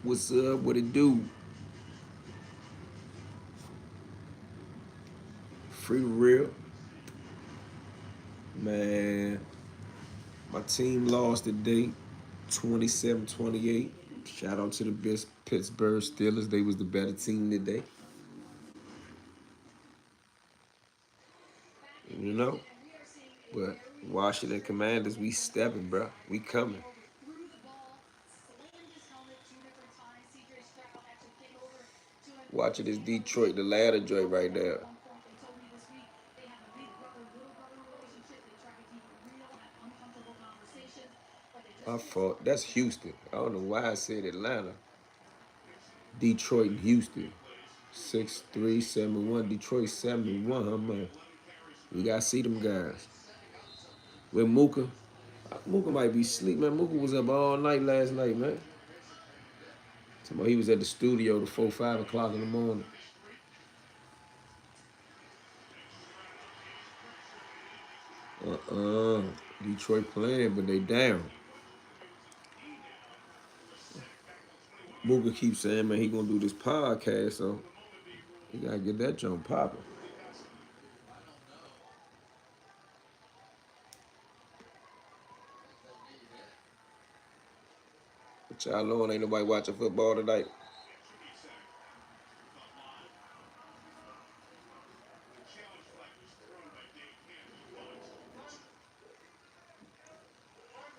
What's up? What it do? Free real. Man, my team lost today, 27-28. Shout out to the best Pittsburgh Steelers. They was the better team today. You know? But Washington Commanders, we stepping, bro. We coming. Watching this Detroit, the ladder joint right there. My fault. That's Houston. I don't know why I said Atlanta. Detroit and Houston. 6-3-7-1. Detroit 71, huh, man? We gotta see them guys. With Mooka. Mooka might be asleep, man. Mooka was up all night last night, man. He was at the studio to 4, 5 o'clock in the morning. Uh-uh. Detroit playing, but they down. Mooka keeps saying, man, he gonna do this podcast, so he gotta get that jump popping. But y'all on, ain't nobody watching football tonight.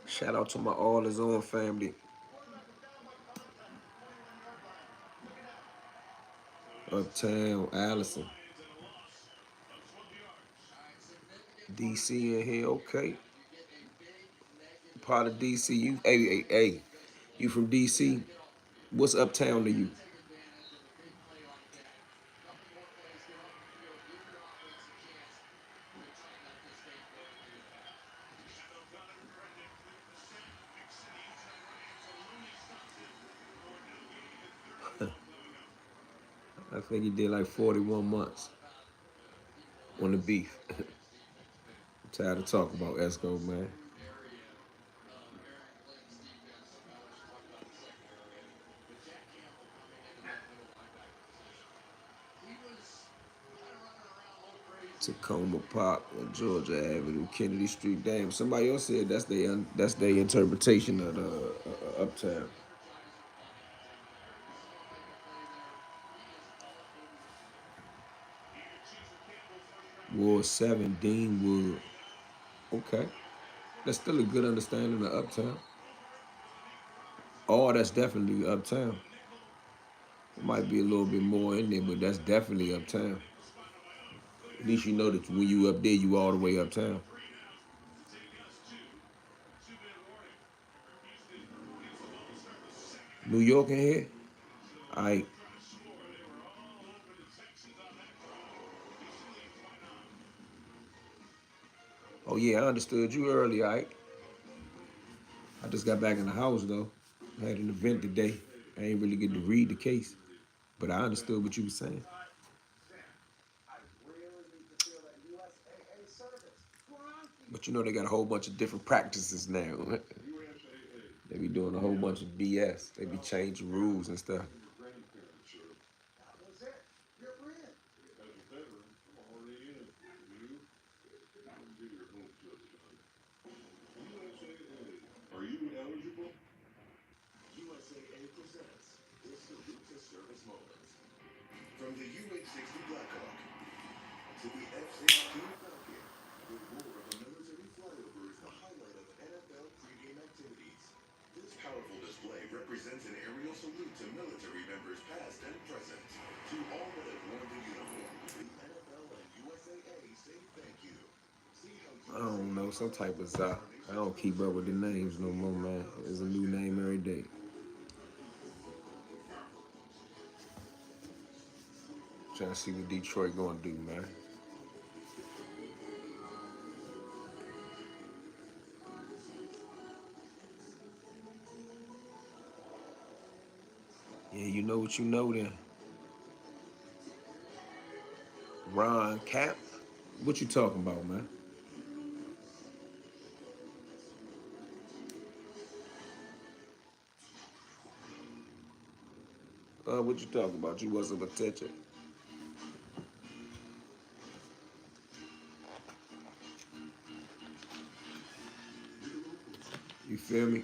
Shout out to my All Is On family. Uptown, Allison. DC in here, okay. Part of DC. Hey. You from DC? What's Uptown to you? I think he did like 41 months on the beef. I'm tired of talking about Esco, man. Tacoma Park on Georgia Avenue, Kennedy Street. Damn, somebody else said that's their interpretation of the Uptown. Ward 7, Deanwood. Okay, that's still a good understanding of Uptown. Oh, that's definitely Uptown. It might be a little bit more in there, but that's definitely Uptown. At least you know that when you up there, you all the way uptown. New York in here? I Oh yeah, I understood you earlier, I just got back in the house though. I had an event today. I ain't really get to read the case. But I understood what you were saying. But you know they got a whole bunch of different practices now. They be doing a whole bunch of BS. They be changing rules and stuff. I don't know, some type of Za. I don't keep up with the names no more, man. There's a new name every day. Trying to see what Detroit gonna do, man. Yeah, you know what you know then. Ron Cap. What you talking about, man? What you talking about? You wasn't attention. You feel me?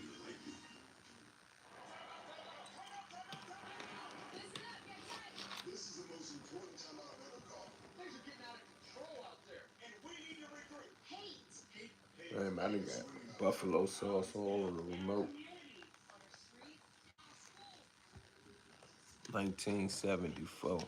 Man, I done got buffalo sauce all on the remote. 1974.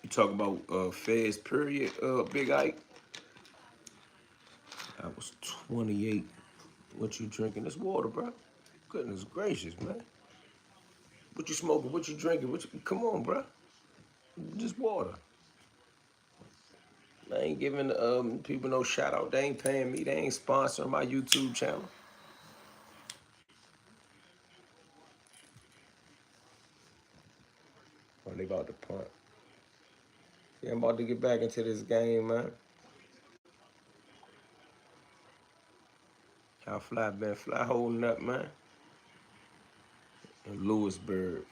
You talk about Feds period, Big Ike. I was 28. What you drinking? This water, bro. Goodness gracious, man. What you smoking? What you drinking? Come on, bro. Just water. I ain't giving people no shout out. They ain't paying me. They ain't sponsoring my YouTube channel. Oh, they about to punt. Yeah, I'm about to get back into this game, man. How Fly been? Fly holding up, man. In Lewisburg.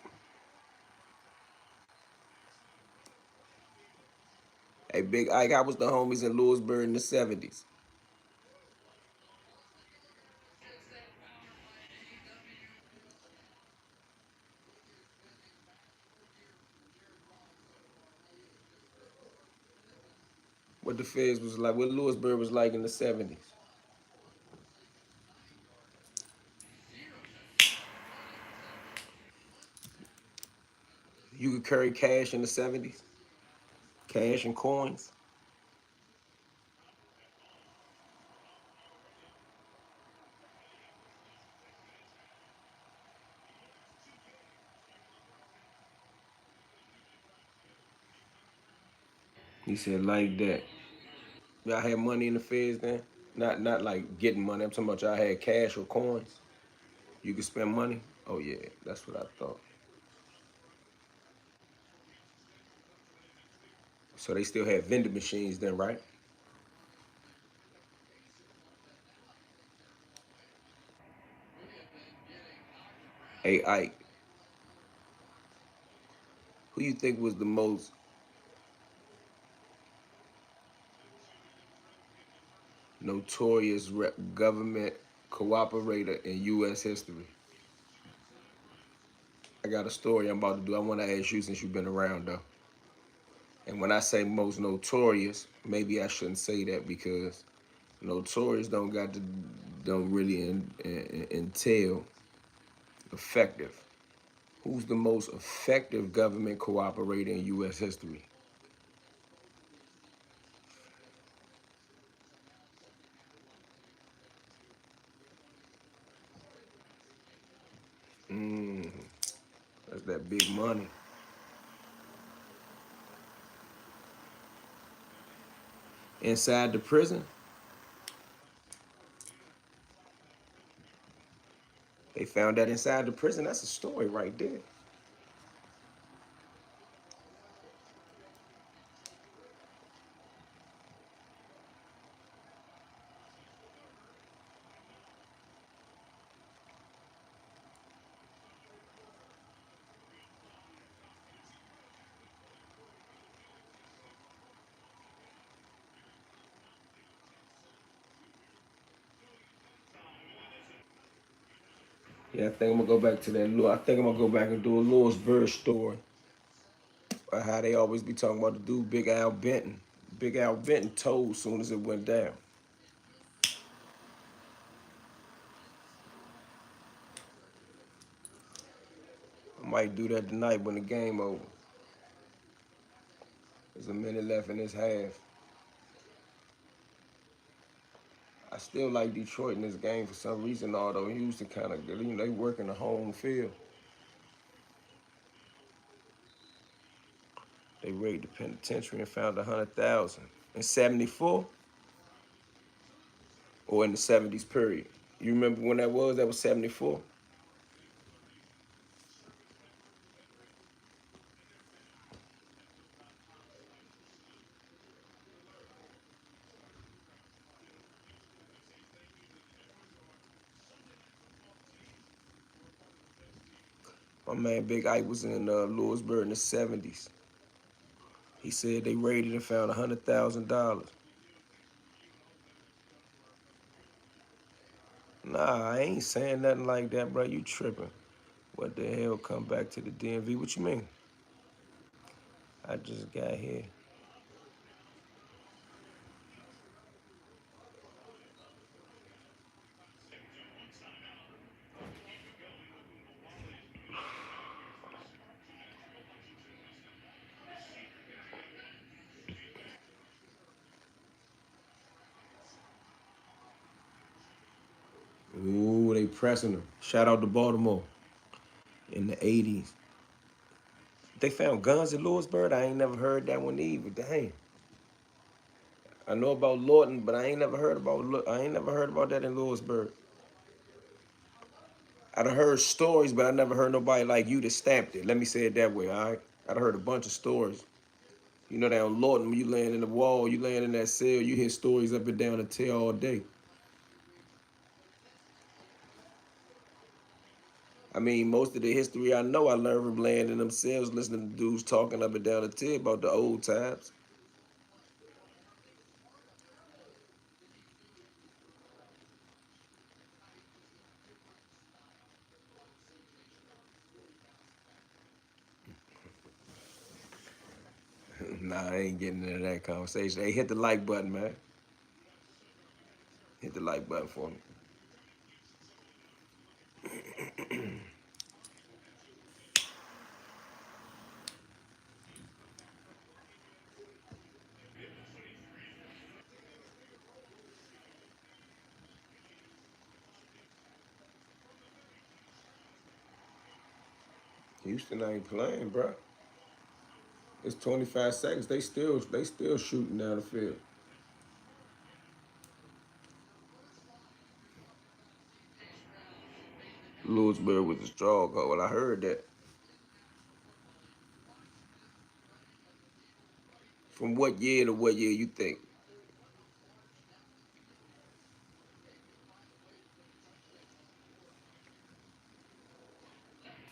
Hey, Big Ike, I was the homies in Lewisburg in the 70s. What the Feds was like, what Lewisburg was like in the 70s. You could carry cash in the 70s, cash and coins. He said like that. Y'all had money in the Feds then? Not like getting money. I'm talking about y'all had cash or coins. You could spend money. Oh yeah, that's what I thought. So they still had vending machines then, right? Hey Ike, who you think was the most notorious government cooperator in U.S. history? I got a story I'm about to do. I want to ask you since you've been around though. And when I say most notorious, maybe I shouldn't say that because notorious don't really entail effective. Who's the most effective government cooperator in U.S. history? Mm, that's that big money. Inside the prison, they found that inside the prison. That's a story right there. Yeah, I think I'm gonna go back to that. I think I'm gonna go back and do a Lewisburg story. How they always be talking about the dude, Big Al Benton. Big Al Benton told as soon as it went down. I might do that tonight when the game over. There's a minute left in this half. I still like Detroit in this game for some reason, although Houston kind of, they work in the home field. They raided the penitentiary and found 100,000 in '74 or in the '70s period. You remember when that was? That was '74. My man Big Ike was in Lewisburg in the 70s. He said they raided and found $100,000. Nah, I ain't saying nothing like that, bro. You tripping. What the hell? Come back to the DMV? What you mean? I just got here. Ooh, they pressing them. Shout out to Baltimore in the 80s. They found guns in Lewisburg? I ain't never heard that one either. Dang. I know about Lawton, but I ain't never heard about that in Lewisburg. I done heard stories, but I never heard nobody like you that stamped it. Let me say it that way, all right? I done heard a bunch of stories. You know, down Lawton, when you laying in the wall, you laying in that cell, you hear stories up and down the tail all day. I mean, most of the history I know, I learned from laying in them cells, listening to dudes talking up and down the tail about the old times. Nah, I ain't getting into that conversation. Hey, hit the like button, man. Hit the like button for me. Houston ain't playing, bro. It's 25 seconds. They still shooting down the field. Lewisburg with the stronghold. I heard that. From what year to what year you think?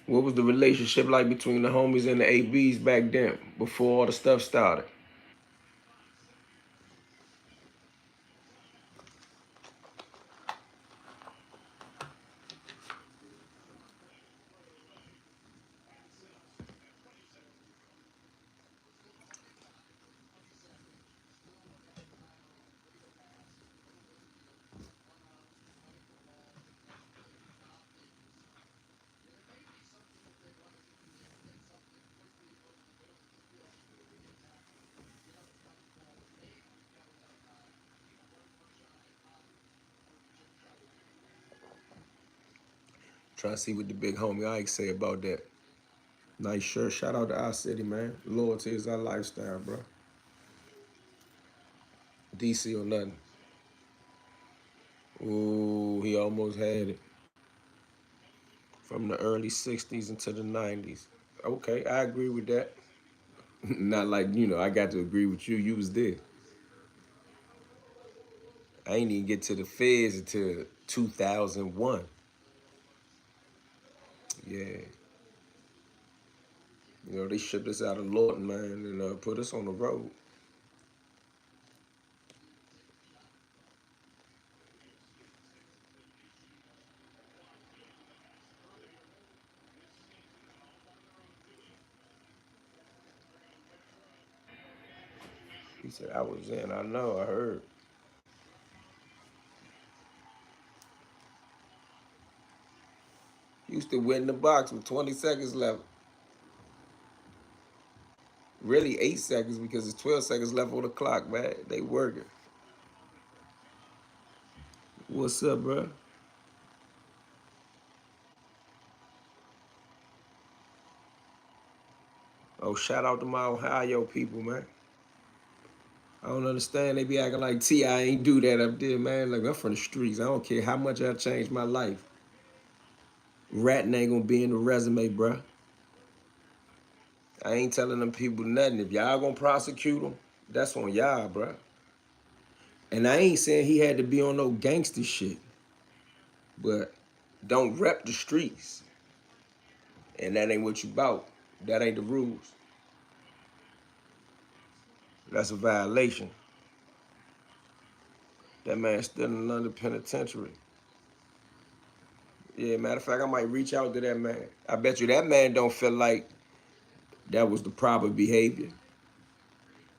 What was the relationship like between the homies and the ABs back then, before all the stuff started? Trying to see what the big homie Ike say about that. Nice shirt. Shout out to our city, man. Loyalty is our lifestyle, bro. DC or nothing. Ooh, he almost had it. From the early 60s into the 90s. Okay, I agree with that. Not like, I got to agree with you. You was there. I ain't even get to the feds until 2001. Yeah. They shipped us out of Lawton, man, and put us on the road. He said, I was in. I know. I heard. Used to win the box with 20 seconds left. Really 8 seconds because it's 12 seconds left on the clock, man. They working. What's up, bro? Oh, shout out to my Ohio people, man. I don't understand. They be acting like T.I. ain't do that up there, man. Like, I'm from the streets. I don't care how much I changed my life. Ratting ain't gonna be in the resume, bruh. I ain't telling them people nothing. If y'all gonna prosecute them, that's on y'all, bruh. And I ain't saying he had to be on no gangster shit, but don't rep the streets. And that ain't what you bout. That ain't the rules. That's a violation. That man's still in the London penitentiary. Yeah, matter of fact, I might reach out to that man. I bet you that man don't feel like that was the proper behavior.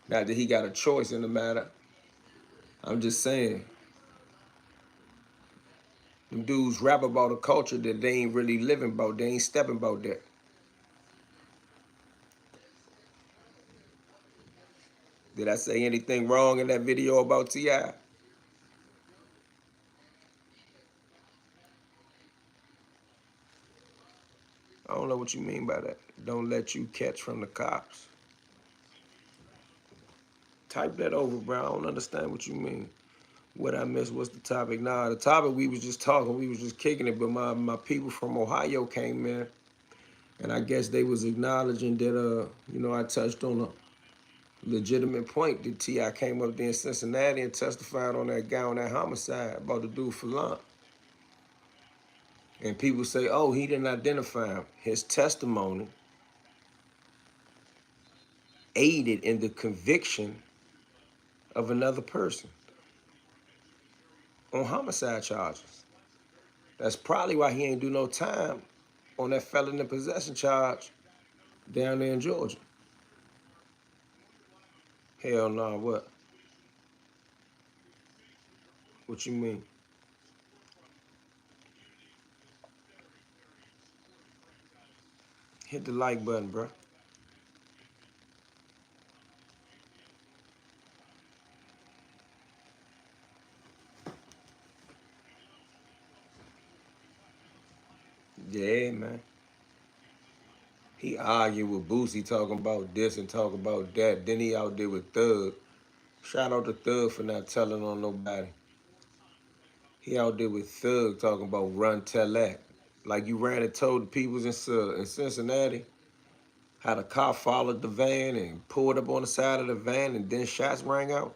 Not that he got a choice in the matter. I'm just saying, them dudes rap about a culture that they ain't really living about. They ain't stepping about that. Did I say anything wrong in that video about T.I.? I don't know what you mean by that. Don't let you catch from the cops. Type that over, bro. I don't understand what you mean. What I missed was the topic. Nah, the topic we was just talking, we was just kicking it, but my people from Ohio came in, and I guess they was acknowledging that, I touched on a legitimate point that T.I. came up there in Cincinnati and testified on that guy on that homicide about the dude Falan. And people say, oh, he didn't identify him. His testimony aided in the conviction of another person on homicide charges. That's probably why he ain't do no time on that felon in possession charge down there in Georgia. Hell no, what? What you mean? Hit the like button, bro. Yeah, man. He argued with Boosie talking about this and talking about that. Then he out there with Thug. Shout out to Thug for not telling on nobody. He out there with Thug talking about run tell that. Like you ran and told the peoples in Cincinnati how the car followed the van and pulled up on the side of the van and then shots rang out.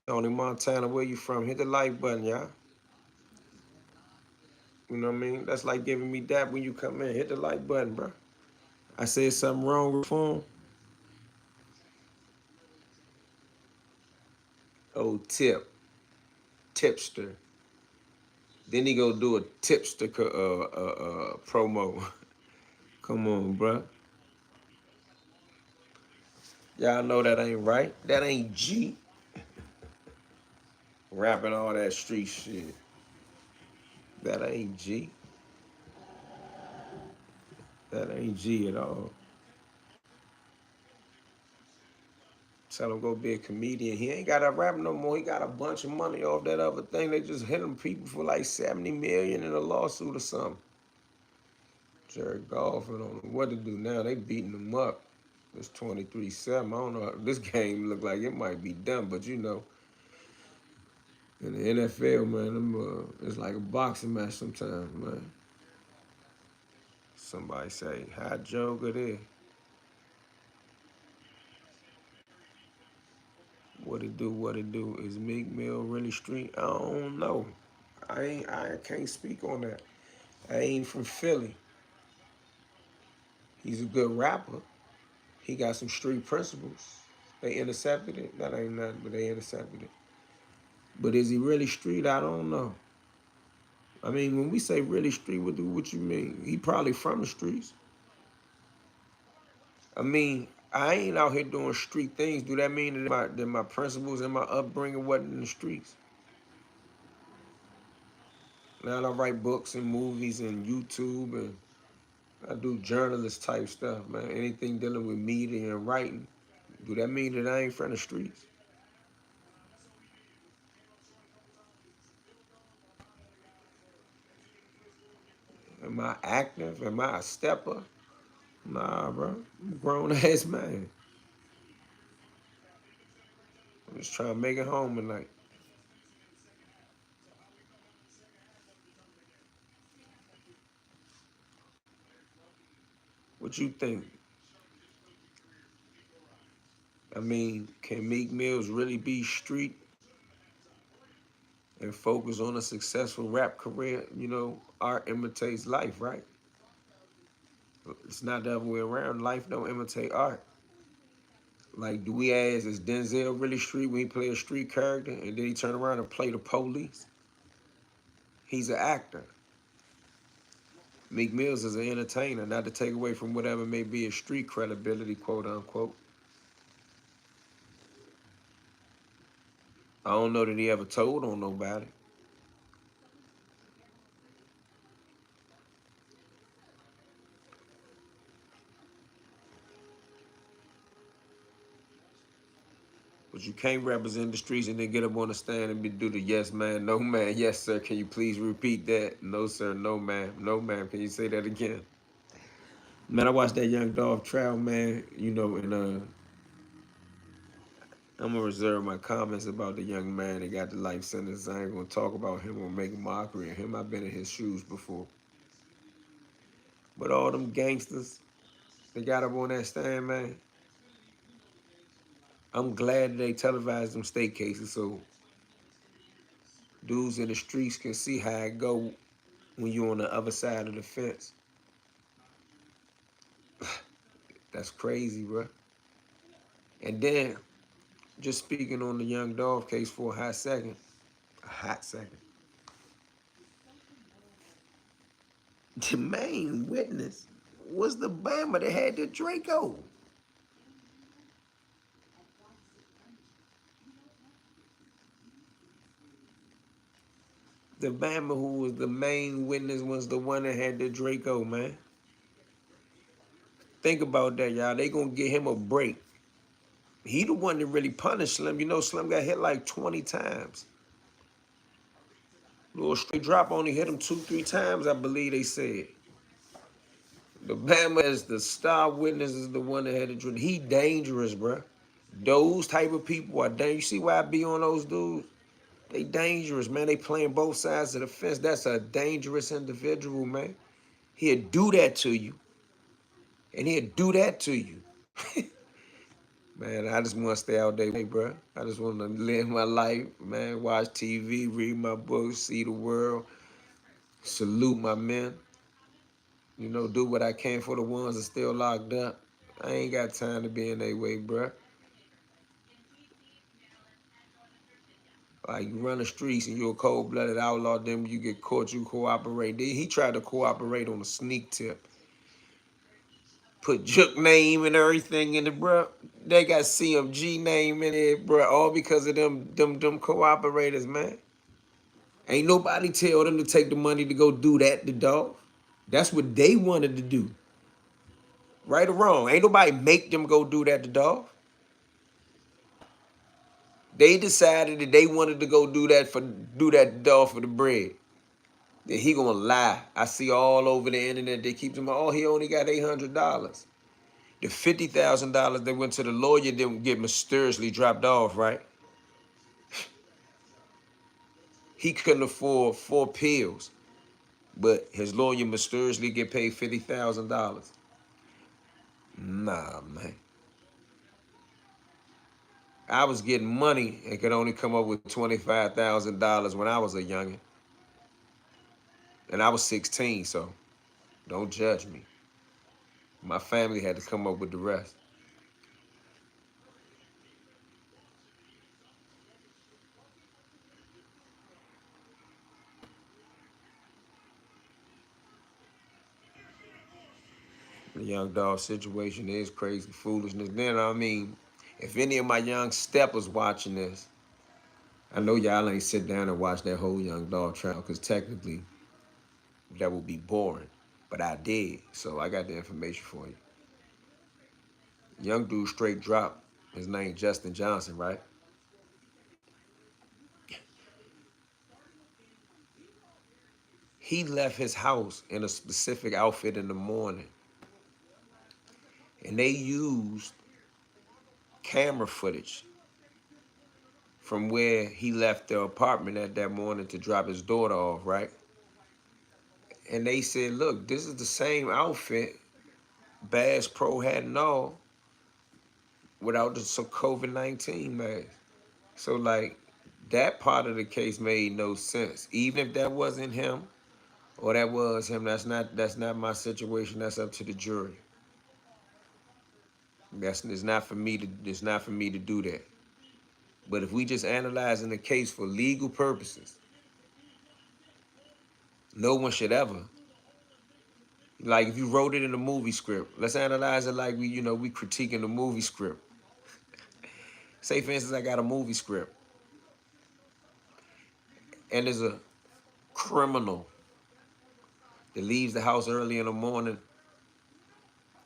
Tony Montana, where you from? Hit the like button, y'all. You know what I mean? That's like giving me that when you come in. Hit the like button, bro. I said something wrong with phone. Oh, tipster. Then he go do a tipster promo. Come on, bro. Y'all know that ain't right. That ain't G. Rapping all that street shit. That ain't G. That ain't G at all. Tell him go be a comedian. He ain't got to rap no more. He got a bunch of money off that other thing. They just hit him people for like 70 million in a lawsuit or something. Jared Goff, I don't know what to do now. They beating him up. It's 23-7. I don't know. This game look like it might be done, but in the NFL, man, it's like a boxing match sometimes, man. Somebody say, how joke it is. What it do, what it do. Is Meek Mill really street? I don't know. I can't speak on that. I ain't from Philly. He's a good rapper. He got some street principles. They intercepted it. That ain't nothing, but they intercepted it. But is he really street? I don't know. I mean, when we say really street, what you mean? He probably from the streets. I mean, I ain't out here doing street things. Do that mean that my principles and my upbringing wasn't in the streets? Now I write books and movies and YouTube and I do journalist type stuff, man. Anything dealing with media and writing. Do that mean that I ain't from the streets? Am I active? Am I a stepper? Nah, bro. I'm a grown ass man. I'm just trying to make it home tonight. What you think? I mean, can Meek Mills really be street? and focus on a successful rap career, art imitates life, right? It's not the other way around. Life don't imitate art. Like, do we ask, is Denzel really street when he play a street character and then he turn around and play the police? He's an actor. Meek Mills is an entertainer, not to take away from whatever may be his street credibility, quote unquote. I don't know that he ever told on nobody. But you can't represent the streets and then get up on the stand and do the yes man, no man, yes sir, can you please repeat that? No sir, no ma'am, no ma'am, can you say that again? Man, I watched that young Dolph trial, man, and I'm gonna reserve my comments about the young man that got the life sentence. I ain't gonna talk about him or make a mockery of him. I've been in his shoes before. But all them gangsters that got up on that stand, man, I'm glad that they televised them state cases so dudes in the streets can see how it go when you're on the other side of the fence. That's crazy, bro. And then, just speaking on the young Dolph case for a hot second, the main witness was the Bama that had the Draco. The Bama who was the main witness was the one that had the Draco, man. Think about that, y'all. They gonna get him a break. He the one that really punished Slim. Slim got hit like 20 times. Little straight drop only hit him 2, 3 times, I believe they said. The Bama as the star witness is the one that had the Draco. He dangerous, bro. Those type of people are dangerous. You see why I be on those dudes? They dangerous, man. They playing both sides of the fence. That's a dangerous individual, man. He'll do that to you. And he'll do that to you. Man, I just want to stay out there, bro. I just want to live my life, man. Watch TV, read my books, see the world, salute my men. Do what I can for the ones that still locked up. I ain't got time to be in their way, bro. Like, you run the streets and you're a cold-blooded outlaw, then when you get caught, you cooperate. He tried to cooperate on a sneak tip. Put Juke name and everything in it, bro. They got CMG name in it, bro. All because of them cooperators, man. Ain't nobody tell them to take the money to go do that to Dolph. That's what they wanted to do. Right or wrong. Ain't nobody make them go do that to Dolph. They decided that they wanted to go do that to Dolph for the bread. Then he gonna lie. I see all over the internet they keep him. Oh, he only got $800. The $50,000 that went to the lawyer didn't get mysteriously dropped off, right? He couldn't afford 4 pills, but his lawyer mysteriously get paid $50,000. Nah, man. I was getting money and could only come up with $25,000 when I was a youngin'. And I was 16, so don't judge me. My family had to come up with the rest. The young dog situation is crazy foolishness. Then, if any of my young steppers watching this, I know y'all ain't sit down and watch that whole young dog trial because technically that would be boring. But I did, so I got the information for you. Young dude straight dropped. His name Justin Johnson, right? He left his house in a specific outfit in the morning. And they used camera footage from where he left the apartment at that morning to drop his daughter off, right? And they said, look, this is the same outfit Bass Pro had and all without the COVID-19 mask. So, like, That part of the case made no sense. Even if that wasn't him or that was him, that's not my situation. That's up to the jury. It's not for me to do that. But if we just analyzing the case for legal purposes, no one should ever, like if you wrote it in a movie script, let's analyze it like we critiquing the movie script. Say for instance, I got a movie script and there's a criminal that leaves the house early in the morning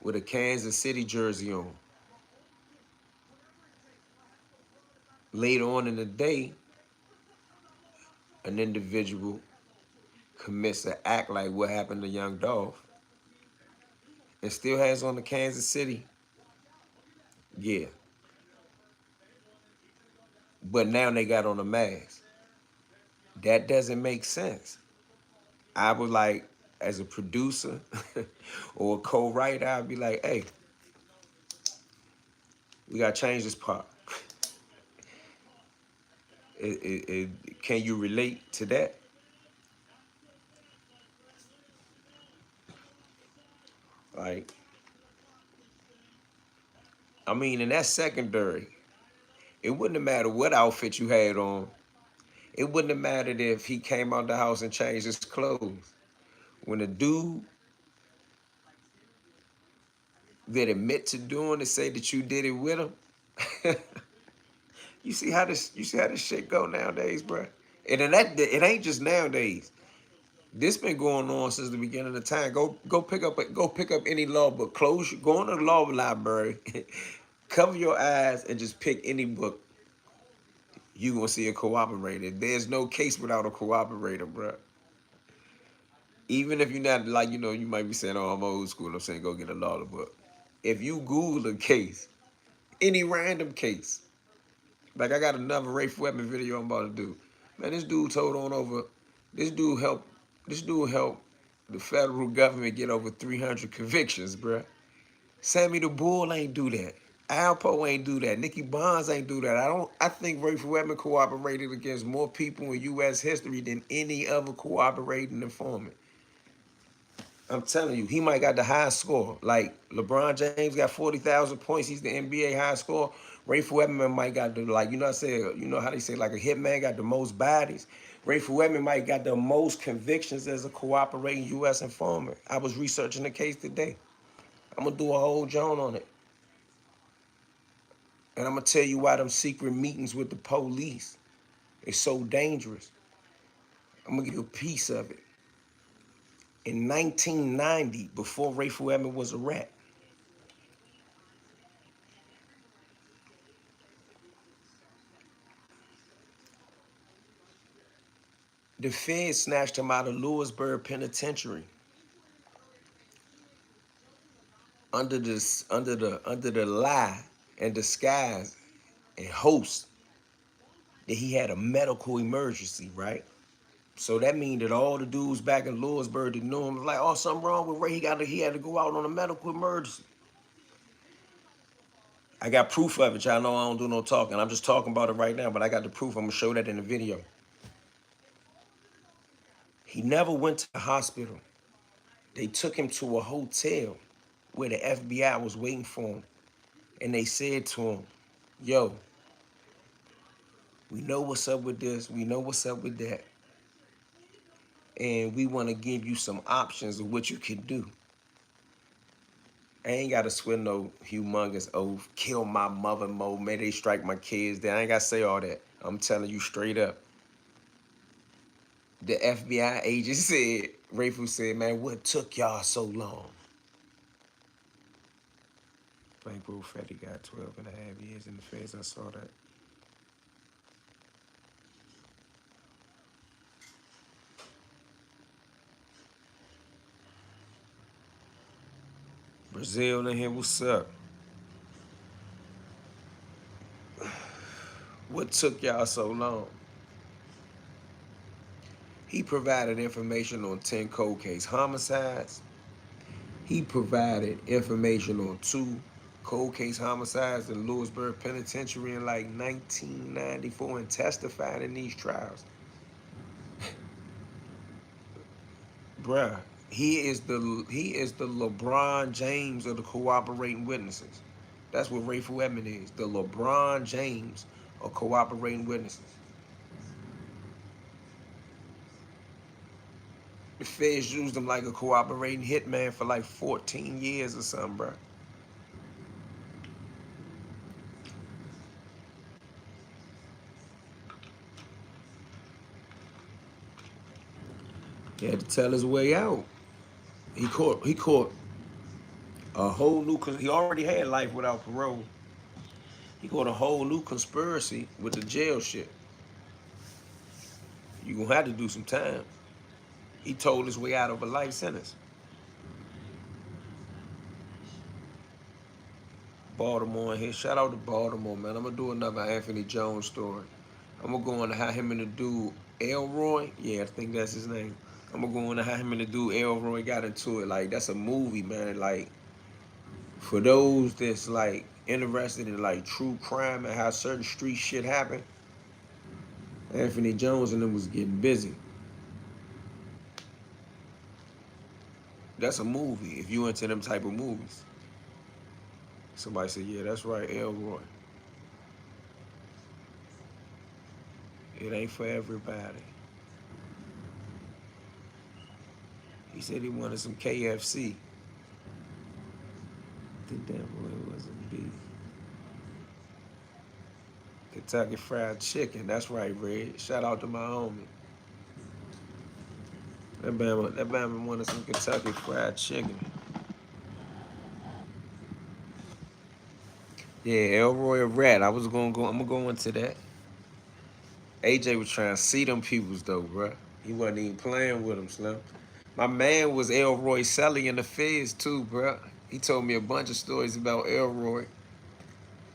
with a Kansas City jersey on. Later on in the day, an individual commits an act like what happened to young Dolph and still has on the Kansas City. Yeah. But now they got on a mask. That doesn't make sense. I was like, as a producer or a co-writer, I'd be like, hey, we gotta change this part. Can you relate to that? Like, I mean, and that's secondary. It wouldn't have mattered what outfit you had on. It wouldn't have mattered if he came out the house and changed his clothes. When a dude that admit to doing it say that you did it with him, you see how this shit go nowadays, bro. And then it ain't just nowadays. This been going on since the beginning of time. Go pick up any law book. Go on to the law library, cover your eyes, and just pick any book. You gonna see a cooperator. There's no case without a cooperator, bro. Even if you're not like you might be saying, "Oh, I'm old school." I'm saying, go get a law book. If you Google a case, any random case, like I got another Rafe Weapon video I'm about to do. Man, this dude told on over. This dude helped. This dude helped the federal government get over 300 convictions, bruh. Sammy the Bull ain't do that. Alpo ain't do that. Nicky Bonds ain't do that. I think Rafe Weapon cooperated against more people in U.S. history than any other cooperating informant. I'm telling you, he might got the highest score. Like LeBron James got 40,000 points. He's the NBA high score. Rafe Weapman might got the I said, how they say like a hitman got the most bodies. Rafe Weapman might got the most convictions as a cooperating U.S. informant. I was researching the case today. I'm gonna do a whole joint on it, and I'm gonna tell you why them secret meetings with the police is so dangerous. I'm gonna give you a piece of it. In 1990, before Rafe Weapman was a rat, the feds snatched him out of Lewisburg Penitentiary under the lie and disguise and host that he had a medical emergency, right? So that means that all the dudes back in Lewisburg that knew him was like, oh, something wrong with Ray. He had to go out on a medical emergency. I got proof of it. Y'all know I don't do no talking. I'm just talking about it right now, but I got the proof. I'm gonna show that in the video. He never went to the hospital. They took him to a hotel where the FBI was waiting for him. And they said to him, yo, we know what's up with this. We know what's up with that. And we want to give you some options of what you can do. I ain't got to swear no humongous oath, kill my mother, may they strike my kids. I ain't got to say all that. I'm telling you straight up. The FBI agent said, Rayful said, man, what took y'all so long? Bankroll Fatty got 12 and a half years in the feds. I saw that. Brazil in here, what's up? What took y'all so long? He provided information on 10 cold case homicides. He provided information on 2 cold case homicides in Lewisburg Penitentiary in like 1994 and testified in these trials. Bruh, he is the LeBron James of the cooperating witnesses. That's what Rayful Edmond is. The LeBron James of cooperating witnesses. The feds used him like a cooperating hitman for like 14 years or something, bruh. He had to tell his way out. He caught a whole new. He already had life without parole. He caught a whole new conspiracy with the jail shit. You gonna have to do some time. He told his way out of a life sentence. Baltimore in here. Shout out to Baltimore, man. I'm gonna do another Anthony Jones story. I'm gonna go on to how him and the dude Elroy. Yeah, I think that's his name. I'm gonna go on to how him and the dude Elroy got into it. Like that's a movie, man. Like for those that's like interested in like true crime and how certain street shit happen, Anthony Jones and them was getting busy. That's a movie if you into them type of movies. Somebody said, yeah, that's right, Elroy. It ain't for everybody. He said he wanted some KFC. I think that boy wasn't beef. Kentucky Fried Chicken. That's right, Red. Shout out to my homie. That Bama wanted some Kentucky Fried Chicken. Yeah, Elroy a rat. I'm gonna go into that. AJ was trying to see them peoples though, bruh. He wasn't even playing with them, Slim. My man was Elroy Selly in the feds too, bruh. He told me a bunch of stories about Elroy.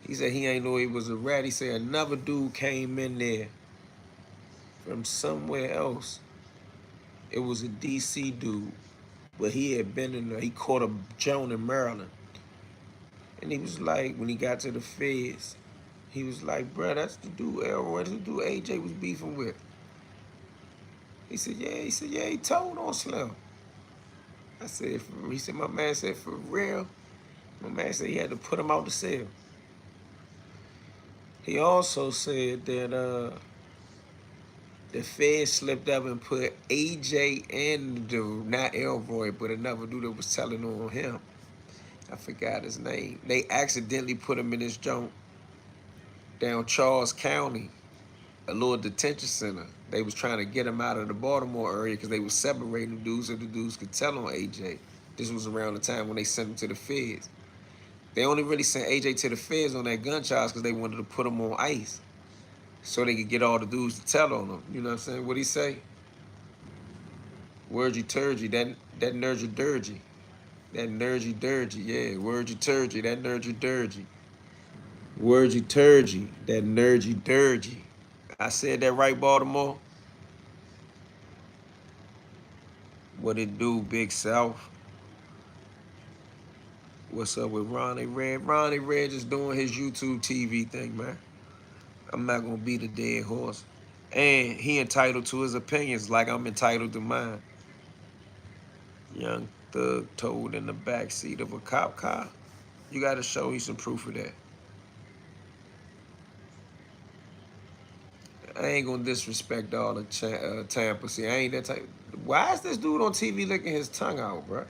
He said he ain't know he was a rat. He said another dude came in there from somewhere else. It was a DC dude, but he had been in there. He caught a Joan in Maryland. And he was like, when he got to the feds, he was like, bruh, that's the dude Elroy, that's the dude AJ was beefing with. He said, yeah. He said, yeah, he told on Slim. I said, he said, my man said, for real? My man said he had to put him out the cell. He also said that the Fed slipped up and put AJ and the dude, not Elroy, but another dude that was telling on him. I forgot his name. They accidentally put him in this joint down Charles County, a little detention center. They was trying to get him out of the Baltimore area because they was separating the dudes so the dudes could tell on AJ. This was around the time when they sent him to the feds. They only really sent AJ to the feds on that gun charge because they wanted to put him on ice so they could get all the dudes to tell on him. You know what I'm saying? What'd he say? Wordgy turgy, that nergy dirgy. That nergy dirgy, yeah. Wordgy turgy, that nergy dirgy. Wordgy turgy, that nergy dirgy. I said that right, Baltimore? What it do, Big South? What's up with Ronnie Red? Ronnie Red just doing his YouTube TV thing, man. I'm not gonna beat a dead horse. And he entitled to his opinions like I'm entitled to mine. Young thug told in the backseat of a cop car. You gotta show me some proof of that. I ain't gonna disrespect all the Tampa. See, I ain't that type. Why is this dude on TV licking his tongue out, bro?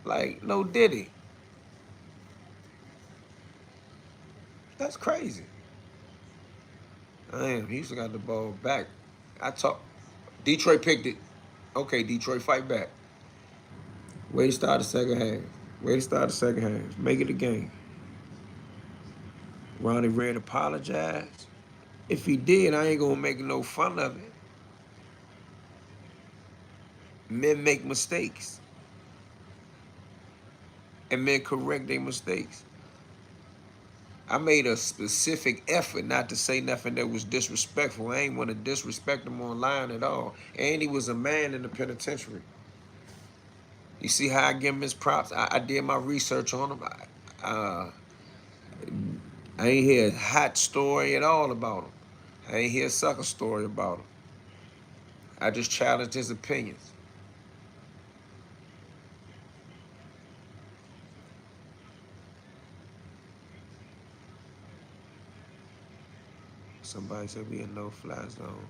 Like, no Diddy. That's crazy. Damn, he used to got the ball back. I talk. Detroit picked it. Okay, Detroit, fight back. Way to start the second half. Way to start the second half. Make it a game. Ronnie Red apologized. If he did, I ain't gonna make no fun of it. Men make mistakes. And men correct their mistakes. I made a specific effort not to say nothing that was disrespectful. I ain't want to disrespect him online at all. And he was a man in the penitentiary. You see how I give him his props? I did my research on him. I ain't hear a hot story at all about him. I ain't hear a sucker story about him. I just challenged his opinions. Somebody said we in no-fly zone.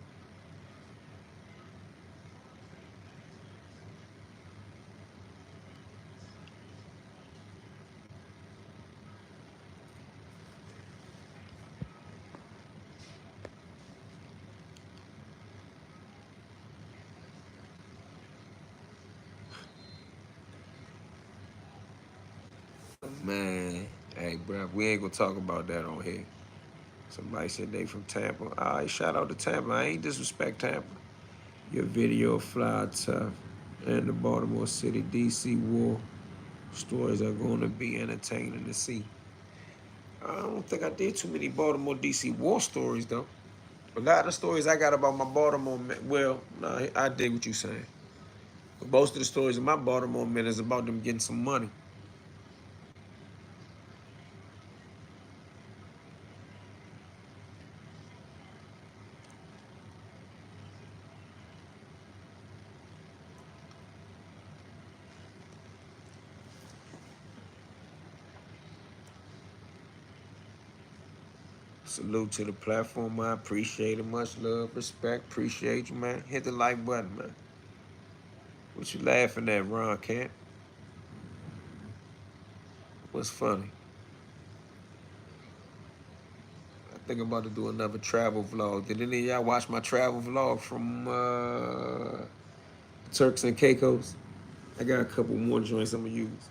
Man, hey, bro, we ain't gonna talk about that on here. Somebody said they from Tampa. All right, shout out to Tampa. I ain't disrespect Tampa. Your video fly tough. And the Baltimore City DC war stories are going to be entertaining to see. I don't think I did too many Baltimore DC war stories though. A lot of stories I got about my Baltimore men, well, nah, I dig what you saying. But most of the stories of my Baltimore men is about them getting some money. Salute to the platform. I appreciate it. Much love, respect. Appreciate you, man. Hit the like button, man. What you laughing at, Ron Camp? What's funny? I think I'm about to do another travel vlog. Did any of y'all watch my travel vlog from Turks and Caicos? I got a couple more joints I'm gonna use.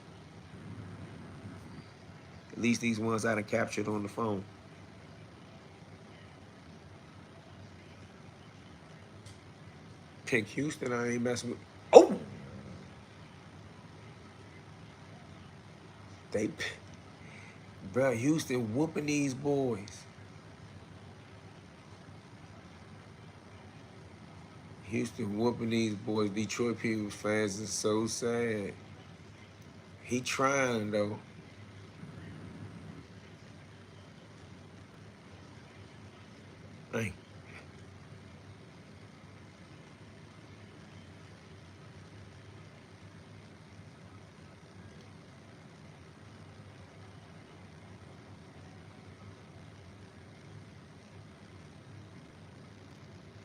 At least these ones I done captured on the phone. Pick Houston, I ain't messing with. Oh! They, bro, Houston whooping these boys. Houston whooping these boys. Detroit people fans are so sad. He trying though. Hey,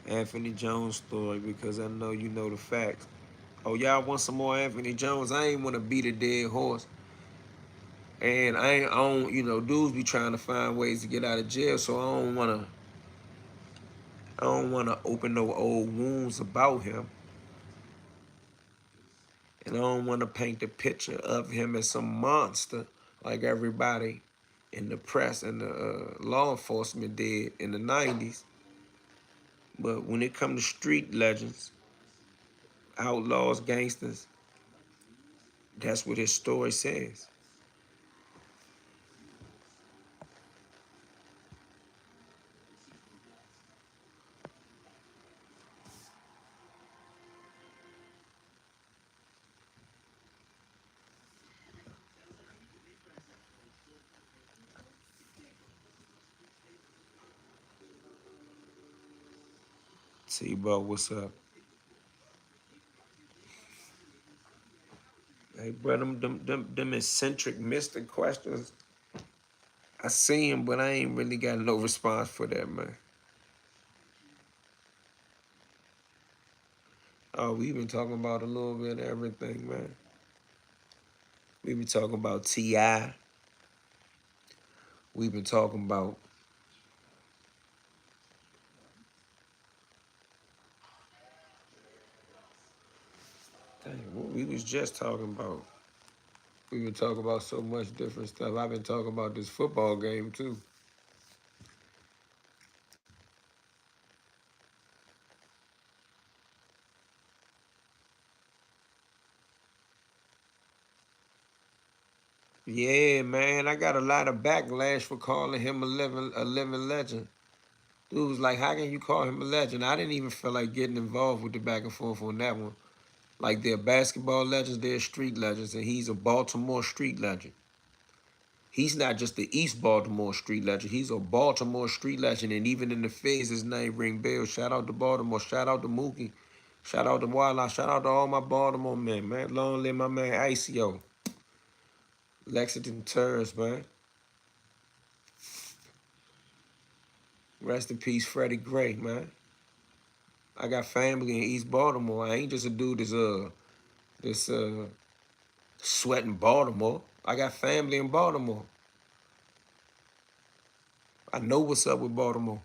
Anthony Jones story because I know you know the facts. Oh, y'all want some more Anthony Jones? I ain't want to beat a dead horse. And I don't, dudes be trying to find ways to get out of jail, so I don't wanna open no old wounds about him. And I don't wanna paint the picture of him as some monster like everybody in the press and the law enforcement did in the 90s. But when it comes to street legends, outlaws, gangsters, that's what his story says. T-Bo, what's up? Hey, bro, them eccentric mystic questions, I see him, but I ain't really got no response for that, man. Oh, we been talking about a little bit of everything, man. We been talking about T.I. We been talking about, dang, what we was just talking about. We been talking about so much different stuff. I've been talking about this football game, too. Yeah, man, I got a lot of backlash for calling him a living legend. Dude was like, how can you call him a legend? I didn't even feel like getting involved with the back and forth on that one. Like they're basketball legends, they're street legends, and he's a Baltimore street legend. He's not just the East Baltimore street legend. He's a Baltimore street legend, and even in the Feds, his name ring bells. Shout out to Baltimore. Shout out to Mookie. Shout out to Wildlife. Shout out to all my Baltimore men, man. Long live my man ICO. Lexington Terrace, man. Rest in peace, Freddie Gray, man. I got family in East Baltimore. I ain't just a dude that's sweating Baltimore. I got family in Baltimore. I know what's up with Baltimore.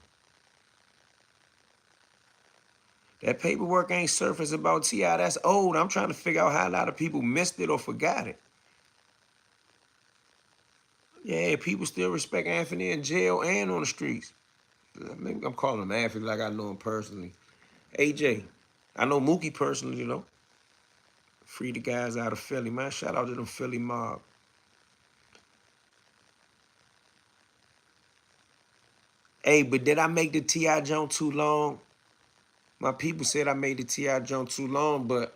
That paperwork ain't surfaced about T.I. That's old. I'm trying to figure out how a lot of people missed it or forgot it. Yeah, people still respect Anthony in jail and on the streets. Maybe I'm calling him Anthony like I know him personally. AJ, I know Mookie personally, you know. Free the guys out of Philly, man. Shout out to them Philly mob. Hey, but did I make the T.I. jump too long? My people said I made the T.I. jump too long, but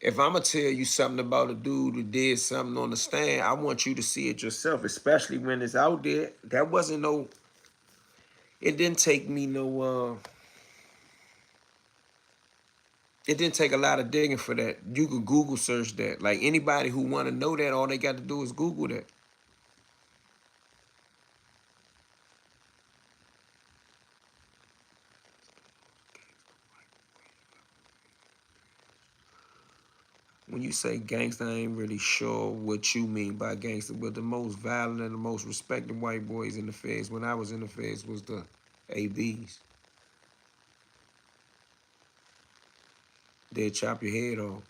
if I'm going to tell you something about a dude who did something on the stand, I want you to see it yourself, especially when it's out there. That wasn't no, it didn't take me no, it didn't take a lot of digging for that. You could Google search that. Like anybody who want to know that, all they got to do is Google that. When you say gangster, I ain't really sure what you mean by gangster, but the most violent and the most respected white boys in the feds when I was in the feds was the ABs. They'd chop your head off.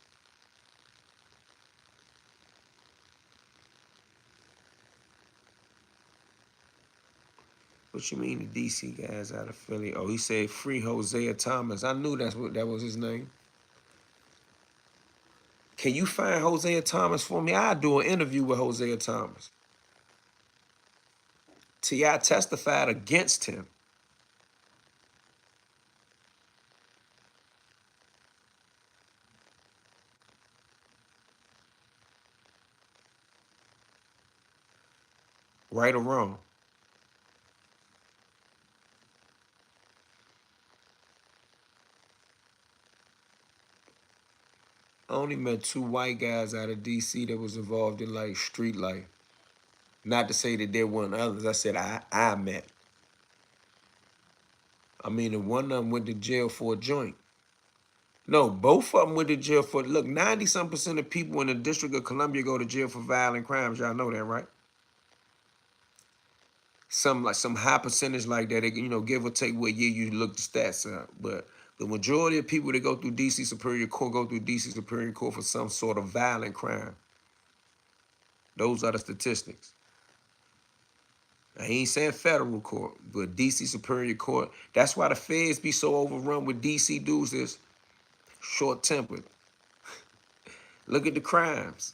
What you mean the DC guys out of Philly? Oh, he said free Hosea Thomas. I knew that was his name. Can you find Hosea Thomas for me? I'll do an interview with Hosea Thomas. T.I. testified against him. Right or wrong? I only met 2 white guys out of DC that was involved in like street life. Not to say that there weren't others. I said I met. I mean, and one of them went to jail for a joint. No, both of them went to jail for, look, 90-some% of people in the District of Columbia go to jail for violent crimes. Y'all know that, right? Some high percentage like that, give or take what year you look the stats up. But the majority of people that go through DC Superior Court go through DC Superior Court for some sort of violent crime. Those are the statistics. I ain't saying federal court, but DC Superior Court. That's why the feds be so overrun with DC dudes that's short-tempered. Look at the crimes.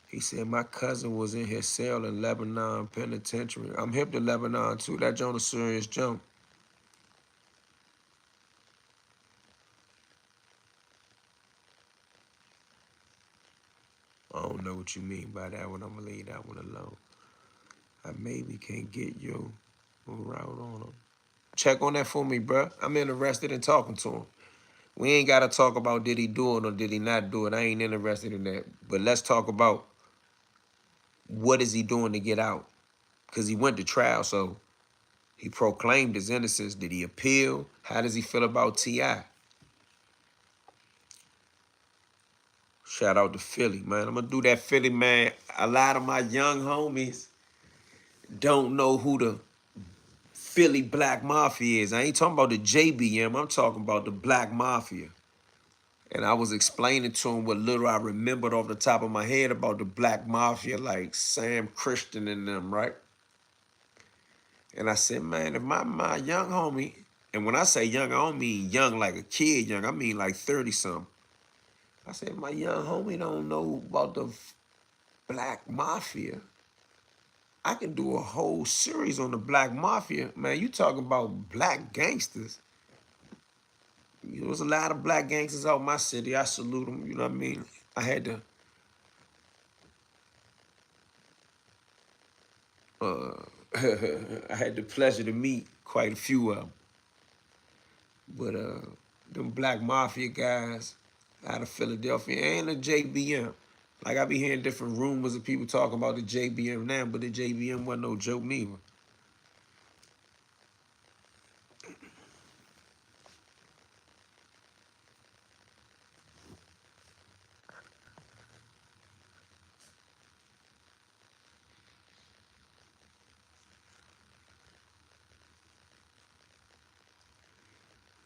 He said, my cousin was in his cell in Lebanon Penitentiary. I'm hip to Lebanon, too. That joint a serious jump. I don't know what you mean by that one. I'm going to leave that one alone. I maybe can't get you route on him. Check on that for me, bruh. I'm interested in talking to him. We ain't got to talk about did he do it or did he not do it. I ain't interested in that. But let's talk about what is he doing to get out? Because he went to trial, so he proclaimed his innocence. Did he appeal? How does he feel about T.I.? Shout out to Philly, man. I'm going to do that Philly, man. A lot of my young homies don't know who the Philly Black Mafia is. I ain't talking about the JBM. I'm talking about the Black Mafia. And I was explaining to him what little I remembered off the top of my head about the Black Mafia, like Sam Christian and them, right? And I said, man, if my young homie And when I say young, I don't mean young like a kid young. I mean like 30-something. I said, my young homie don't know about the Black Mafia. I can do a whole series on the Black Mafia. Man, you talking about black gangsters. There was a lot of black gangsters out my city. I salute them, you know what I mean? I had to, I had the pleasure to meet quite a few of them. But them Black Mafia guys out of Philadelphia and the JBM. Like I be hearing different rumors of people talking about the JBM now, but the JBM wasn't no joke neither.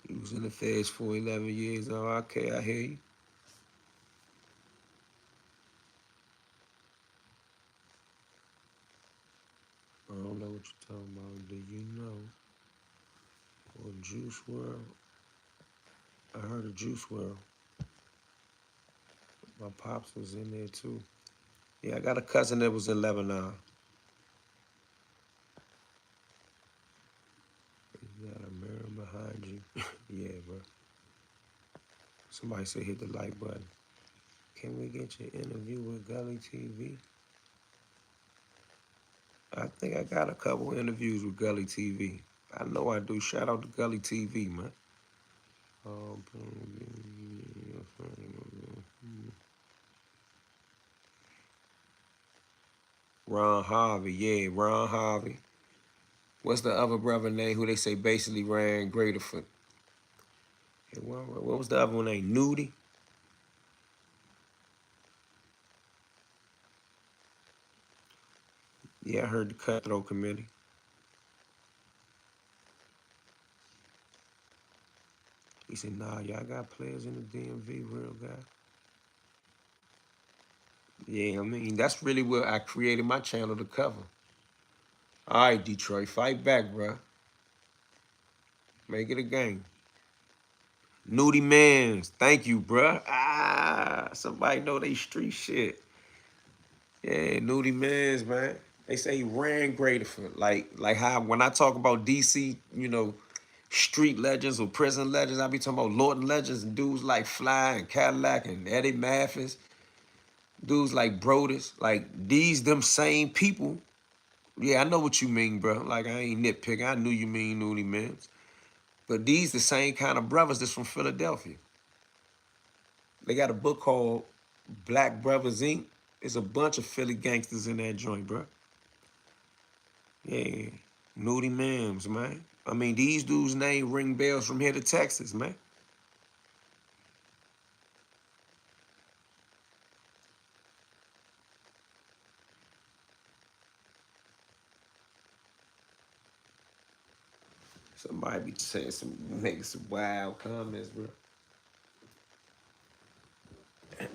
He was in the feds for 11 years. Oh, okay, I hear you. I don't know what you're talking about. Do you know? Or Juice World? I heard of Juice World. My pops was in there too. Yeah, I got a cousin that was in Lebanon. You got a mirror behind you. Yeah, bro. Somebody said hit the like button. Can we get your interview with Gully TV? I think I got a couple interviews with Gully TV. I know I do. Shout out to Gully TV, man. Ron Harvey, yeah, Ron Harvey. What's the other brother name who they say basically ran Greaterfoot? What was the other one name? Nudie? Yeah, I heard the Cutthroat Committee. He said, nah, y'all got players in the DMV, real guy. Yeah, I mean, that's really what I created my channel to cover. All right, Detroit, fight back, bro. Make it a game. Nudie Mans, thank you, bro. Somebody know they street shit. Yeah, Nudie Mans, man. They say he ran Greaterfoot. Like how when I talk about DC, you know, street legends or prison legends, I be talking about Lorton legends and dudes like Fly and Cadillac and Eddie Mathis, dudes like Brodus, like these them same people. Yeah, I know what you mean, bro. Like I ain't nitpicking. I knew you mean Nudie Mans. But these the same kind of brothers that's from Philadelphia. They got a book called Black Brothers Inc. There's a bunch of Philly gangsters in that joint, bro. Yeah, Nudie Mams, man. I mean, these dudes' name ring bells from here to Texas, man. Somebody be saying making some wild comments, bro.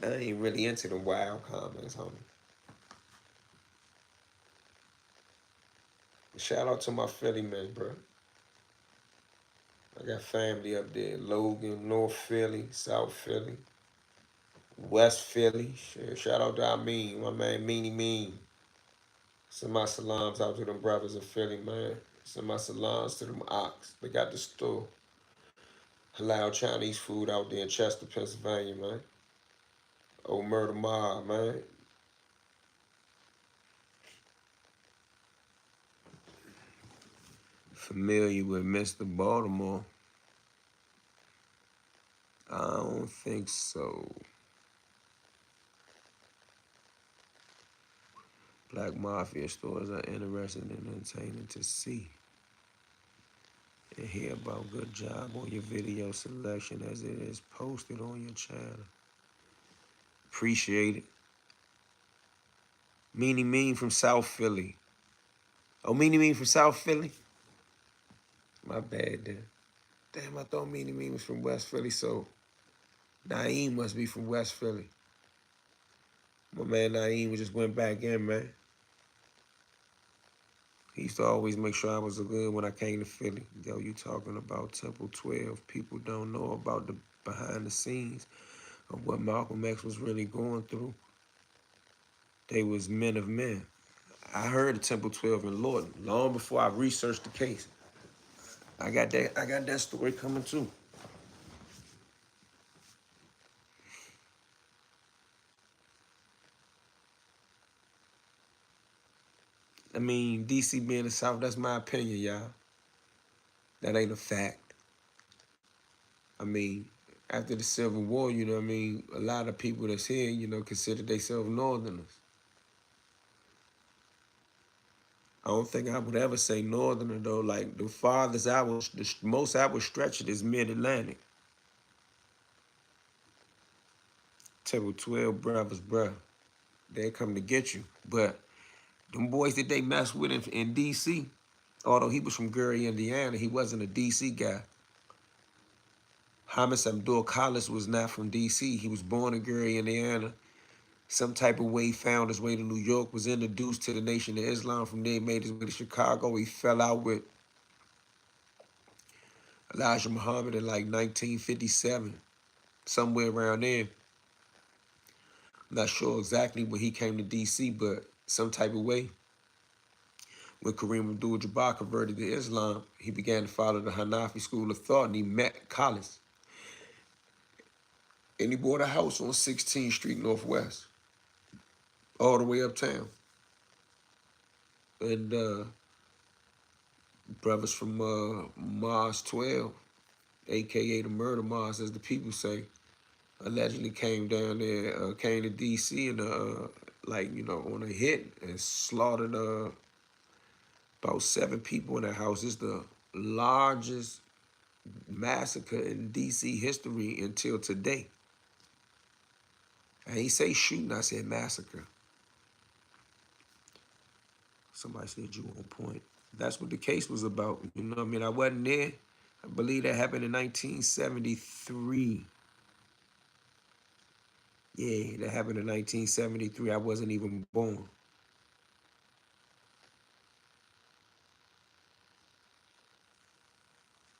I ain't really into the wild comments, homie. Shout out to my Philly men, bro. I got family up there. Logan, North Philly, South Philly, West Philly. Shout out to my man Meanie Mean. Send my salams out to them brothers in Philly, man. Send my salams to them ox. They got the store. Halal Chinese food out there in Chester, Pennsylvania, man. Old Murder Mob, man. Familiar with Mr. Baltimore? I don't think so. Black Mafia stores are interesting and entertaining to see and hear about. Good job on your video selection as it is posted on your channel. Appreciate it. Meanie Mean from South Philly. Oh, Meanie Mean from South Philly? My bad then. Damn, I thought Meanie Mean was from West Philly, so Naeem must be from West Philly. My man Naeem just went back in, man. He used to always make sure I was good when I came to Philly. Yo, you talking about Temple 12. People don't know about the behind the scenes of what Malcolm X was really going through. They was men of men. I heard of Temple 12 in Lawton long before I researched the case. I got that story coming too. I mean, DC being the South, that's my opinion, y'all. That ain't a fact. I mean, after the Civil War, you know what I mean, a lot of people that's here, you know, consider themselves Northerners. I don't think I would ever say Northerner, though. Like, the farthest the most I would stretch it is Mid-Atlantic. Table 12 brothers, bruh. They come to get you. But them boys that they mess with in D.C., although he was from Gary, Indiana, he wasn't a D.C. guy. Hamas Abdul Khalis was not from D.C. He was born in Gary, Indiana. Some type of way found his way to New York, was introduced to the Nation of Islam. From there, he made his way to Chicago. He fell out with Elijah Muhammad in like 1957, somewhere around there. I'm not sure exactly when he came to D.C., but some type of way. When Kareem Abdul-Jabbar converted to Islam, he began to follow the Hanafi school of thought, and he met Khalis. And he bought a house on 16th Street Northwest, all the way uptown. And brothers from Mars 12, a.k.a. the Murder Mars, as the people say, allegedly came down there, came to D.C. and, like, you know, on a hit and slaughtered about 7 people in that house. It's the largest massacre in D.C. history until today. I ain't say shooting, I said massacre. Somebody said you on point. That's what the case was about. You know what I mean? I wasn't there. I believe that happened in 1973. Yeah, that happened in 1973. I wasn't even born.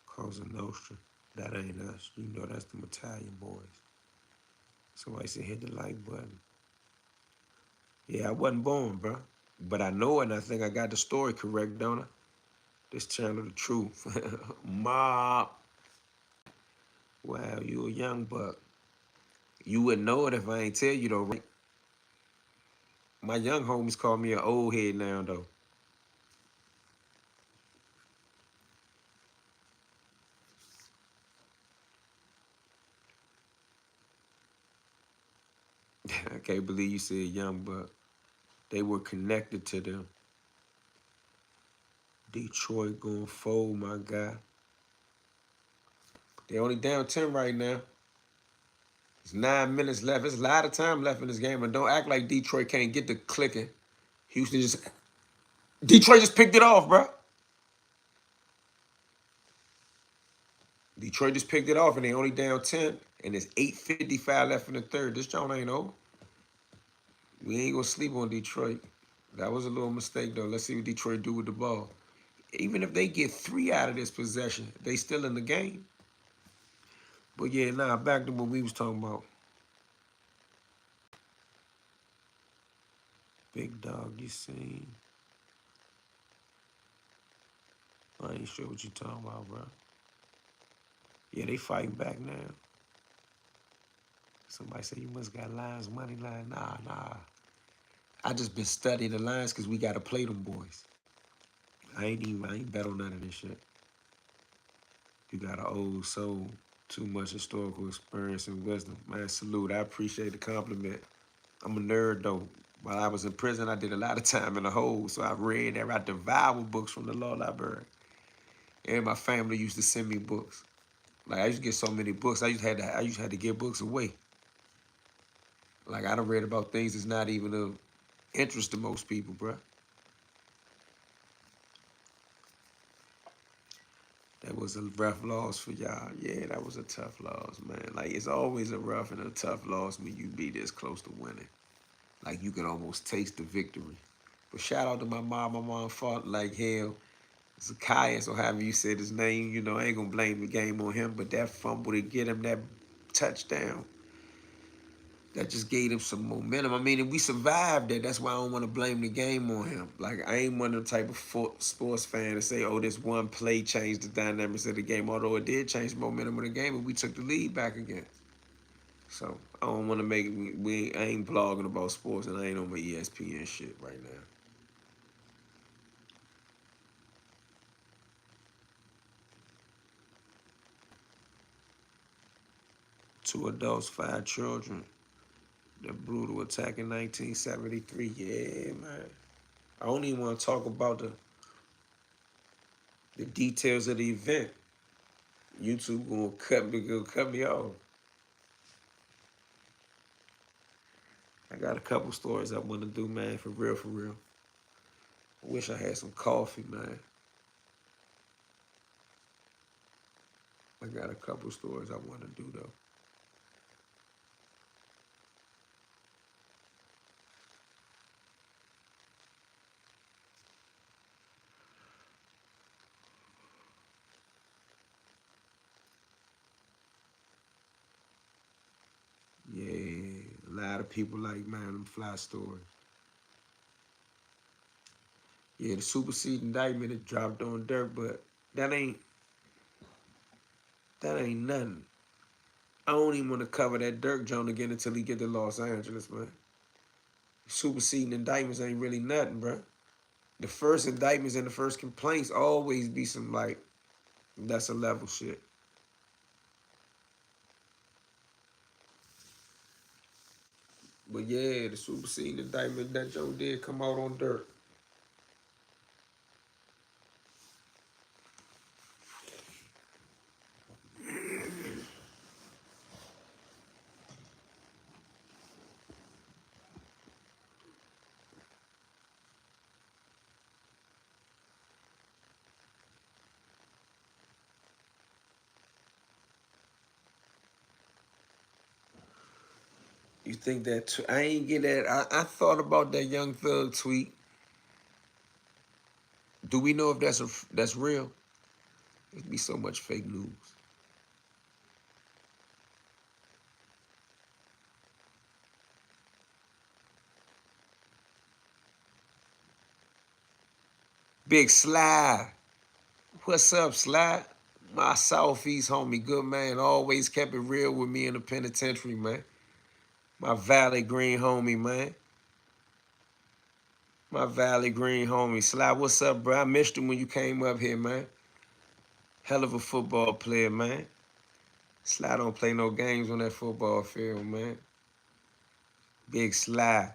Cosa Nostra. That ain't us. You know that's the Italian boys. Somebody said hit the like button. Yeah, I wasn't born, bro. But I know it, and I think I got the story correct, don't I? This channel, the truth. Mob. Wow, you a young buck. You wouldn't know it if I ain't tell you though, right? My young homies call me an old head now though. I can't believe you said young buck. They were connected to them. Detroit going fold, my guy. They only down 10 right now. It's 9 minutes left. There's a lot of time left in this game, and don't act like Detroit can't get the clicking. Houston just Detroit just picked it off, bro. Detroit just picked it off, and they only down 10, and there's 8:55 left in the third. This joint ain't over. We ain't gonna sleep on Detroit. That was a little mistake, though. Let's see what Detroit do with the ball. Even if they get 3 out of this possession, they still in the game. But yeah, nah, back to what we was talking about. Big dog, you seen? I ain't sure what you talking about, bro. Yeah, they fighting back now. Somebody say you must got lines, money line. Nah. I just been studying the lines because we got to play them boys. I ain't bet on none of this shit. You got an old soul, too much historical experience and wisdom. Man, salute. I appreciate the compliment. I'm a nerd, though. While I was in prison, I did a lot of time in the hole, so I read and I devoured books from the law library. And my family used to send me books. Like, I used to get so many books, I used to have to give books away. Like, I done read about things that's not even of interest to most people, bruh. That was a rough loss for y'all. Yeah, that was a tough loss, man. Like, it's always a rough and a tough loss when you be this close to winning. Like, you can almost taste the victory. But shout out to my mom. My mom fought like hell. Zacchaeus, or however you said his name, I ain't gonna blame the game on him, but that fumble to get him that touchdown, that just gave him some momentum. I mean, if we survived that, that's why I don't want to blame the game on him. Like, I ain't one of the type of sports fan to say, oh, this one play changed the dynamics of the game, although it did change the momentum of the game, and we took the lead back again. So, I don't want to make it, I ain't blogging about sports, and I ain't on my ESPN shit right now. 2 adults, 5 children. The brutal attack in 1973. Yeah, man. I don't even want to talk about the details of the event. YouTube gonna cut me off. I got a couple stories I want to do, man, for real, for real. I wish I had some coffee, man. I got a couple stories I want to do, though. Yeah, a lot of people like, man, them fly stories. Yeah, the supersede indictment that dropped on Dirk, but that ain't nothing. I don't even want to cover that Dirk Jones again until he get to Los Angeles, man. Superseding indictments ain't really nothing, bro. The first indictments and the first complaints always be some, like, that's a level shit. But yeah, the superseding indictment, that Joe did come out on Dirk. You think that, I ain't get that. I thought about that Young Thug tweet. Do we know if that's real? It'd be so much fake news. Big Sly. What's up, Sly? My Southeast homie, good man. Always kept it real with me in the penitentiary, man. My Valley Green homie, man. My Valley Green homie. Sly, what's up, bro? I missed you when you came up here, man. Hell of a football player, man. Sly don't play no games on that football field, man. Big Sly.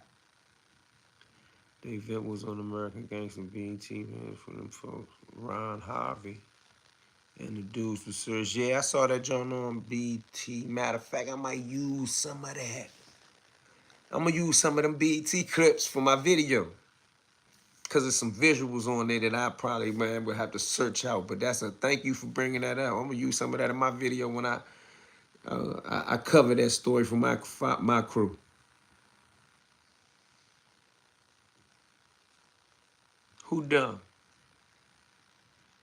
The event was on American Gangster BET, man, for them folks. Ron Harvey and the dudes for Surge. Yeah, I saw that joint on BT. Matter of fact, I might use some of that. I'm gonna use some of them BT clips for my video. Cause there's some visuals on there that I probably, man, would have to search out. But that's a thank you for bringing that up. I'm gonna use some of that in my video when I cover that story for my crew. Who done?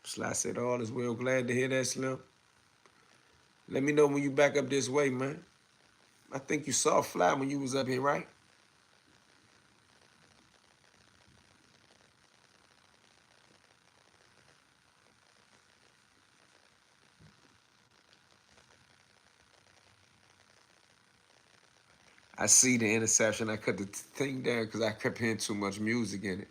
Sly said, all is well. Glad to hear that, Slim. Let me know when you back up this way, man. I think you saw Fly when you was up here, right? I see the interception. I cut the thing down because I kept hearing too much music in it.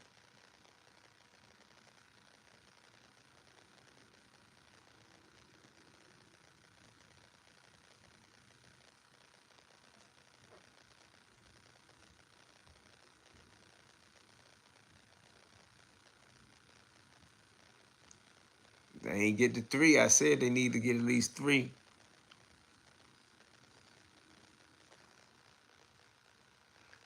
They ain't get the 3. I said they need to get at least 3.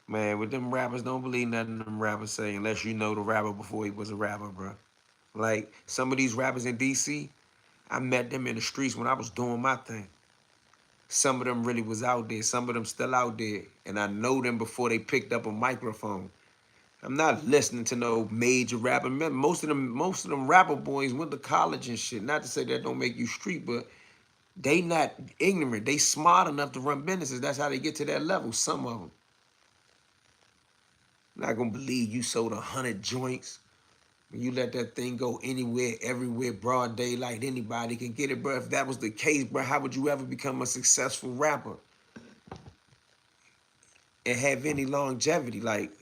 Man, with them rappers, don't believe nothing them rappers say unless you know the rapper before he was a rapper, bro. Like, some of these rappers in D.C., I met them in the streets when I was doing my thing. Some of them really was out there. Some of them still out there. And I know them before they picked up a microphone. I'm not listening to no major rapper. Remember, most of them rapper boys went to college and shit. Not to say that don't make you street, but they not ignorant. They smart enough to run businesses. That's how they get to that level. Some of them. Not gonna believe you sold 100 joints. When you let that thing go anywhere, everywhere, broad daylight, anybody can get it, bro. If that was the case, bro, how would you ever become a successful rapper and have any longevity? Like,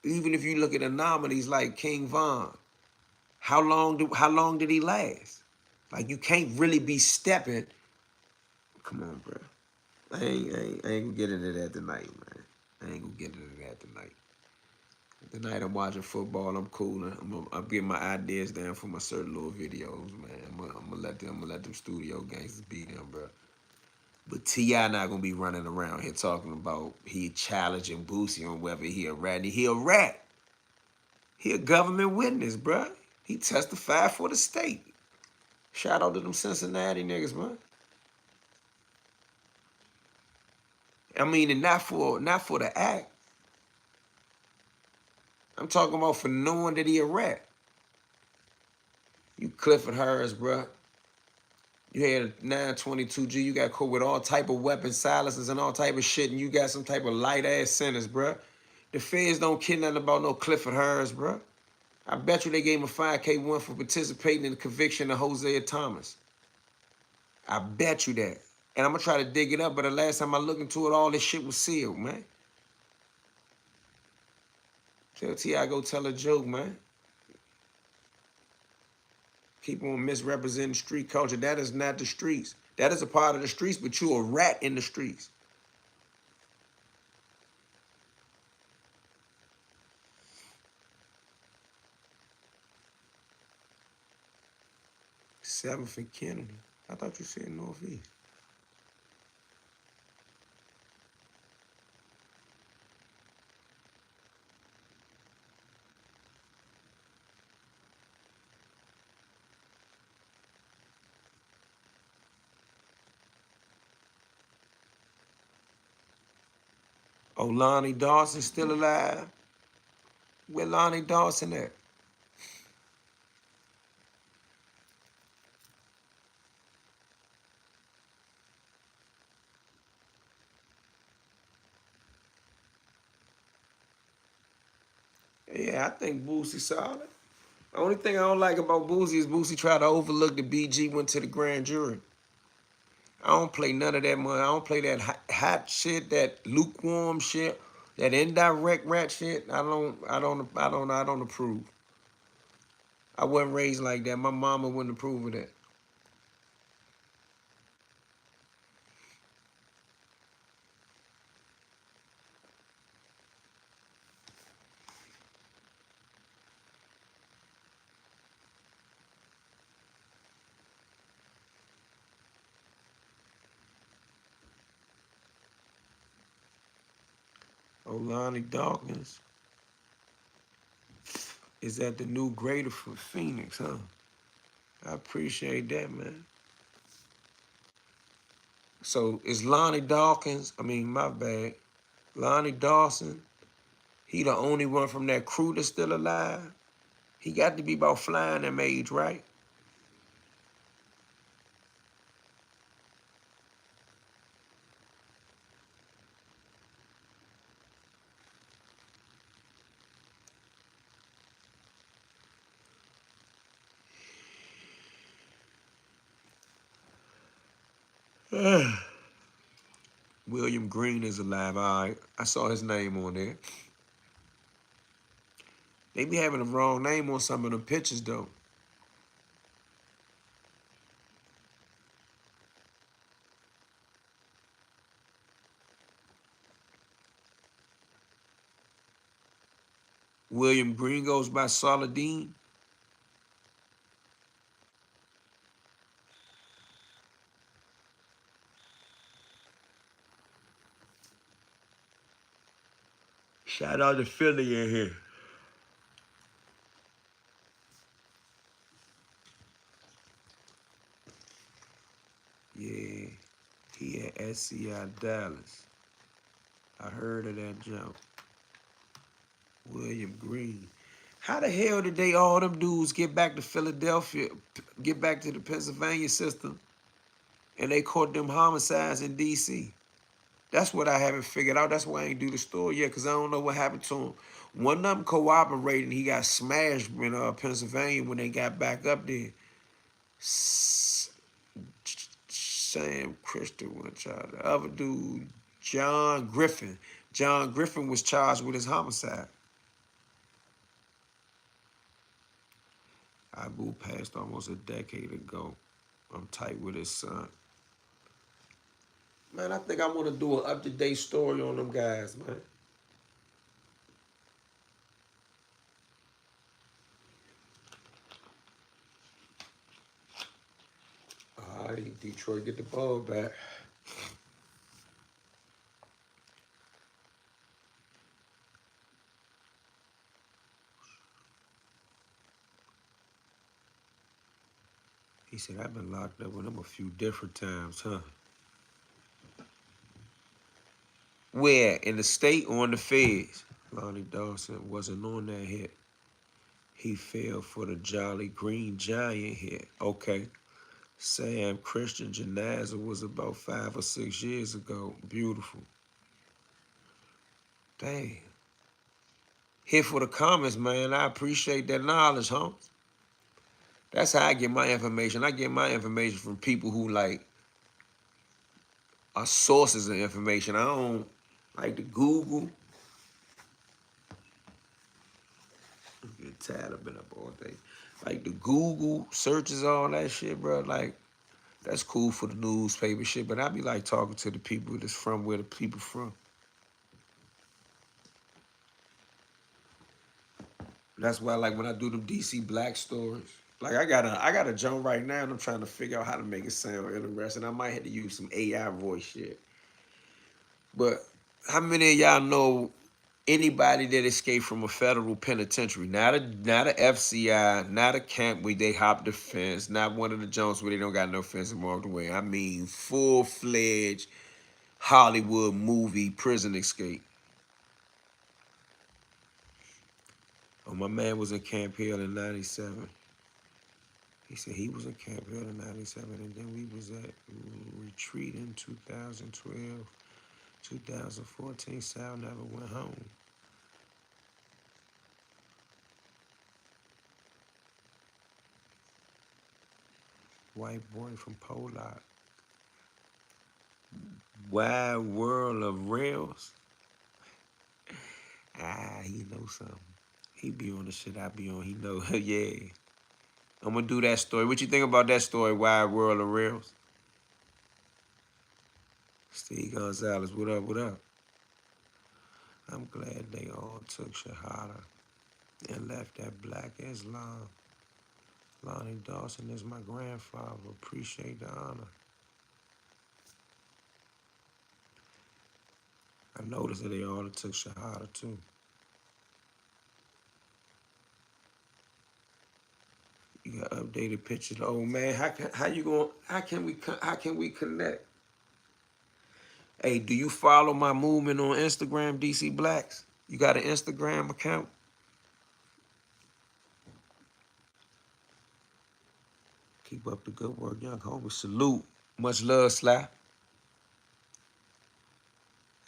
even if you look at anomalies like King Von, how long did he last? Like, you can't really be stepping. Come on, bro. I ain't gonna get into that tonight, man. I ain't gonna get into that tonight. Tonight I'm watching football. I'm cooling. I'm getting my ideas down for my certain little videos, man. I'm gonna let them studio gangsters be them, bro. But T.I. not gonna be running around here talking about he challenging Boosie on whether he a rat. He a rat. He a government witness, bro. He testified for the state. Shout out to them Cincinnati niggas, man. I mean, and not for the act. I'm talking about for knowing that he a rat. You Clifford Harris, bro. You had a 922G. You got caught with all type of weapons, silencers, and all type of shit, and you got some type of light-ass sentence, bro. The feds don't care nothing about no Clifford Harris, bro. I bet you they gave him a 5K1 for participating in the conviction of Hosea Thomas. I bet you that. And I'm going to try to dig it up, but the last time I looked into it, all this shit was sealed, man. Tell T.I. go tell a joke, man. Keep on misrepresenting street culture. That is not the streets. That is a part of the streets, but you a rat in the streets. Seventh and Kennedy. I thought you said Northeast. Oh, Lonnie Dawson still alive? Where Lonnie Dawson at? Yeah, I think Boosie solid. The only thing I don't like about Boosie is Boosie tried to overlook the BG went to the grand jury. I don't play none of that money. I don't play that hot shit, that lukewarm shit, that indirect rat shit. I don't approve. I wasn't raised like that. My mama wouldn't approve of that. Oh, Lonnie Dawkins is at the new grader for Phoenix, huh? I appreciate that, man. So is Lonnie Dawkins, my bad. Lonnie Dawson, he the only one from that crew that's still alive? He got to be about flying them age, right? William Green is alive. All right. I saw his name on there. They be having the wrong name on some of them pictures, though. William Green goes by Saladin. Shout out to Philly in here. Yeah, he at SCI Dallas. I heard of that jump. William Green. How the hell did they all them dudes get back to Philadelphia, get back to the Pennsylvania system, and they caught them homicides in D.C.? That's what I haven't figured out. That's why I ain't do the story yet, because I don't know what happened to him. One of them cooperated, and he got smashed in Pennsylvania when they got back up there. Sam Christian one child. The other dude, John Griffin. John Griffin was charged with his homicide. Abu passed almost a decade ago. I'm tight with his son. Man, I think I want to do an up-to-date story on them guys, man. All right, Detroit, get the ball back. He said, I've been locked up with him a few different times, huh? Where? In the state or in the feds? Lonnie Dawson wasn't on that hit. He fell for the Jolly Green Giant hit. Okay. Sam Christian Janaza was about 5 or 6 years ago. Beautiful. Dang. Here for the comments, man. I appreciate that knowledge, huh? That's how I get my information. I get my information from people who like are sources of information. I don't like to Google. I'm getting tired. I've been up all day. Like the Google searches, all that shit, bro. Like that's cool for the newspaper shit, but I be like talking to the people that's from where the people from. That's why, like, when I do them DC Black stories, like I got a joint right now, and I'm trying to figure out how to make it sound interesting. I might have to use some AI voice shit. But how many of y'all know anybody that escaped from a federal penitentiary? Not a FCI, not a camp where they hop the fence, not one of the joints where they don't got no fence and walked away. I mean, full-fledged Hollywood movie prison escape. Oh, my man was in Camp Hill in '97. He said he was in Camp Hill in '97, and then we was at retreat in 2012. 2014, Sal never went home. White boy from Pollock. Wide world of rails. He knows something. He be on the shit I be on. He know, yeah. I'm gonna do that story. What you think about that story, Wide World of Rails? Steve Gonzalez, what up, what up? I'm glad they all took Shahada and left that black Islam. Lonnie Dawson is my grandfather. Appreciate the honor. I noticed that they all took Shahada too. You got updated pictures. Oh man, how can we connect? Hey, do you follow my movement on Instagram, DC Blacks? You got an Instagram account? Keep up the good work, young homie. Salute. Much love, Sly.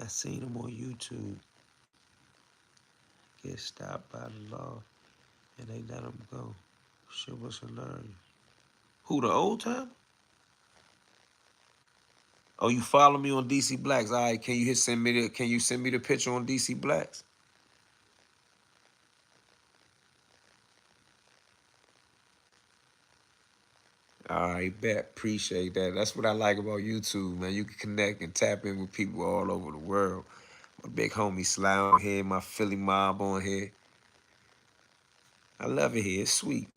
I seen him on YouTube get stopped by the law and they let him go. Shit was hilarious. Who, the old time? Oh, you follow me on DC Blacks. All right, can you send me the picture on DC Blacks? All right, bet. Appreciate that. That's what I like about YouTube, man. You can connect and tap in with people all over the world. My big homie Sly on here, my Philly mob on here. I love it here. It's sweet.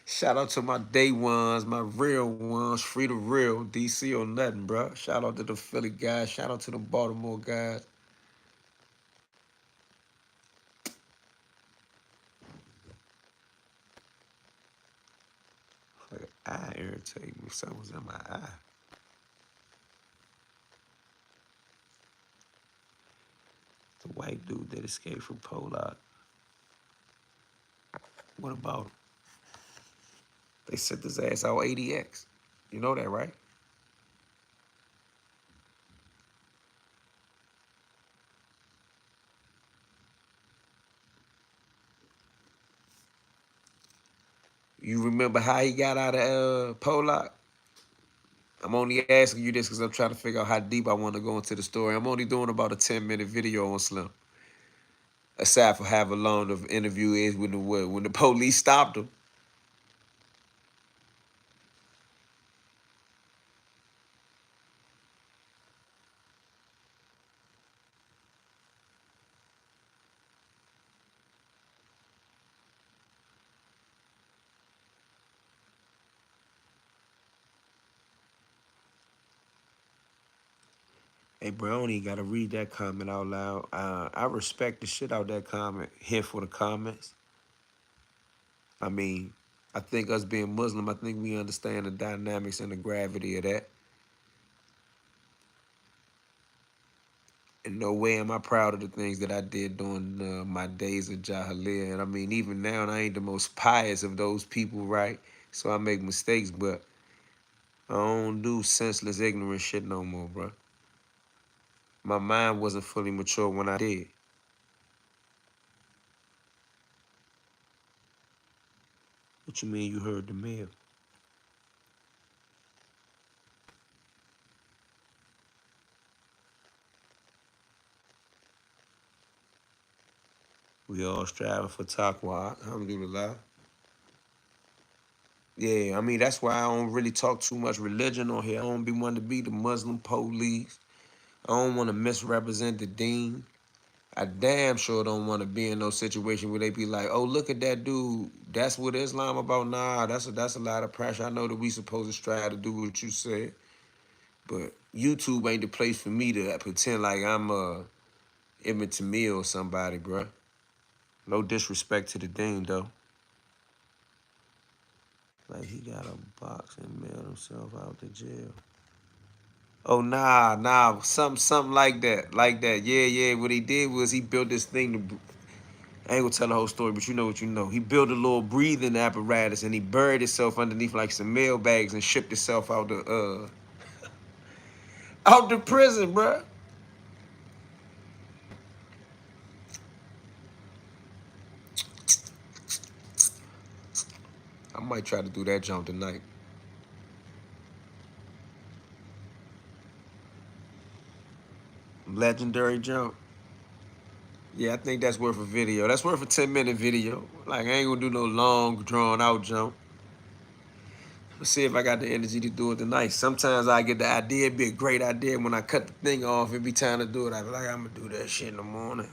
Shout out to my day ones, my real ones, free to real, DC or nothing, bro. Shout out to the Philly guys. Shout out to the Baltimore guys. Like, eye irritate me. Something's in my eye. The white dude that escaped from Polak. What about him? They sent his ass out ADX. You know that, right? You remember how he got out of Polak? I'm only asking you this because I'm trying to figure out how deep I want to go into the story. I'm only doing about a 10-minute video on Slim. Aside from how long the interview is when the police stopped him. Hey, bro, I don't even got to read that comment out loud. I respect the shit out that comment. Here for the comments. I mean, I think us being Muslim, I think we understand the dynamics and the gravity of that. In no way am I proud of the things that I did during my days of Jahiliyyah. And I mean, even now, I ain't the most pious of those people, right? So I make mistakes, but I don't do senseless, ignorant shit no more, bro. My mind wasn't fully mature when I did. What you mean you heard the mail? We all striving for taqwa, alhamdulillah. Yeah, I mean, that's why I don't really talk too much religion on here. I don't be wanting to be the Muslim police. I don't want to misrepresent the deen. I damn sure don't want to be in no situation where they be like, oh, look at that dude. That's what Islam about. Nah, that's a lot of pressure. I know that we supposed to strive to do what you said. But YouTube ain't the place for me to pretend like I'm Ibn Tamil or somebody, bruh. No disrespect to the deen, though. Like, he got a box and mailed himself out to jail. Oh, nah, something like that, Yeah. What he did was he built this thing to. I ain't gonna tell the whole story, but you know what you know. He built a little breathing apparatus and he buried himself underneath like some mail bags and shipped himself out the prison, bruh. I might try to do that jump tonight. Legendary jump. Yeah, I think that's worth a video. That's worth a 10-minute video. Like, I ain't gonna do no long, drawn-out jump. Let's see if I got the energy to do it tonight. Sometimes I get the idea, it'd be a great idea. When I cut the thing off, it'd be time to do it. I be like, I'm gonna do that shit in the morning.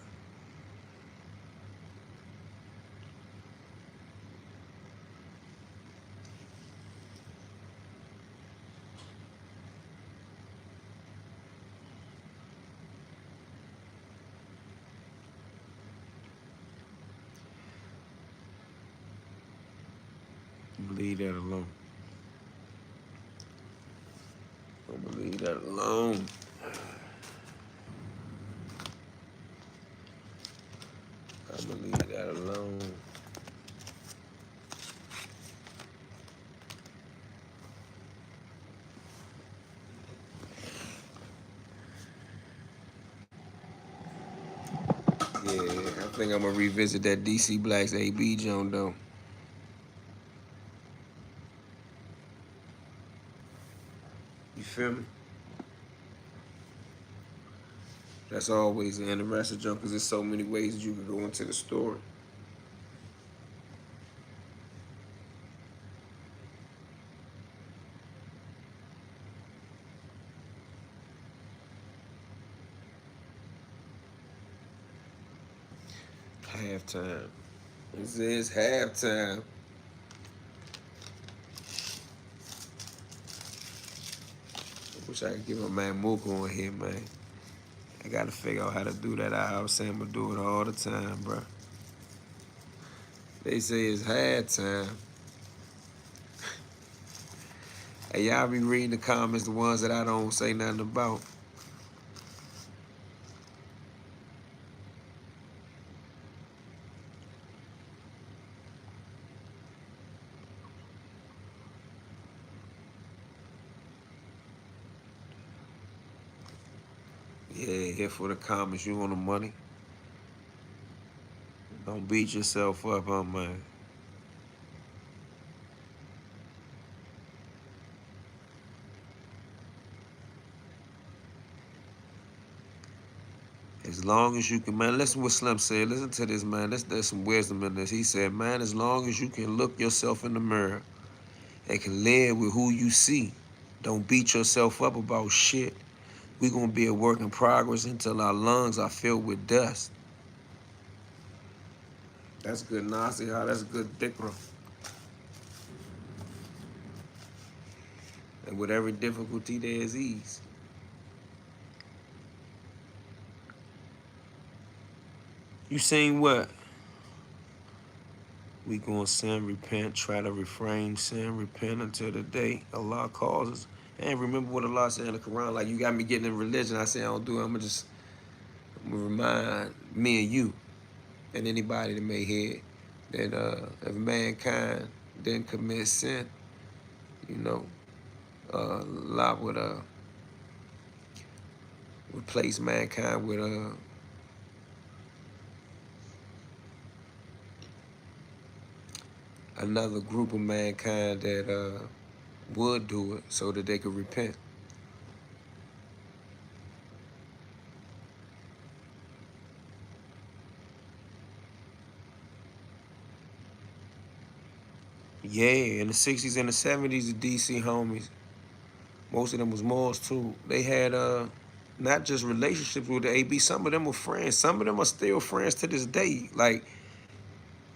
Leave that alone. I'm gonna leave that alone. I'm gonna leave that alone. Yeah, I think I'm gonna revisit that DC Blacks AB joint though. You feel me? That's always an interesting joint because there's so many ways that you can go into the story. Halftime. This is halftime. I wish I could get my man Mooka on here, man. I gotta figure out how to do that. I was saying I'm gonna do it all the time, bro. They say it's halftime. Hey, y'all be reading the comments, the ones that I don't say nothing about. Yeah, here for the comments. You want the money? Don't beat yourself up, huh, man? As long as you can, man, listen what Slim said. Listen to this, man. There's some wisdom in this. He said, man, as long as you can look yourself in the mirror and can live with who you see, don't beat yourself up about shit. We're going to be a work in progress until our lungs are filled with dust. That's good, Nasiha. That's good, Dikra. And with every difficulty, there is ease. You seen what? We gonna sin, repent, try to refrain, sin, repent until the day Allah calls us. And remember what Allah said in the Quran, like you got me getting in religion. I say I don't do it. I'm gonna remind me and you and anybody that may hear that if mankind didn't commit sin, you know, Allah would replace mankind with another group of mankind that would do it so that they could repent. Yeah, in the 60s and the 70s, the DC homies, most of them was Moors too. They had not just relationships with the AB, some of them were friends. Some of them are still friends to this day. Like,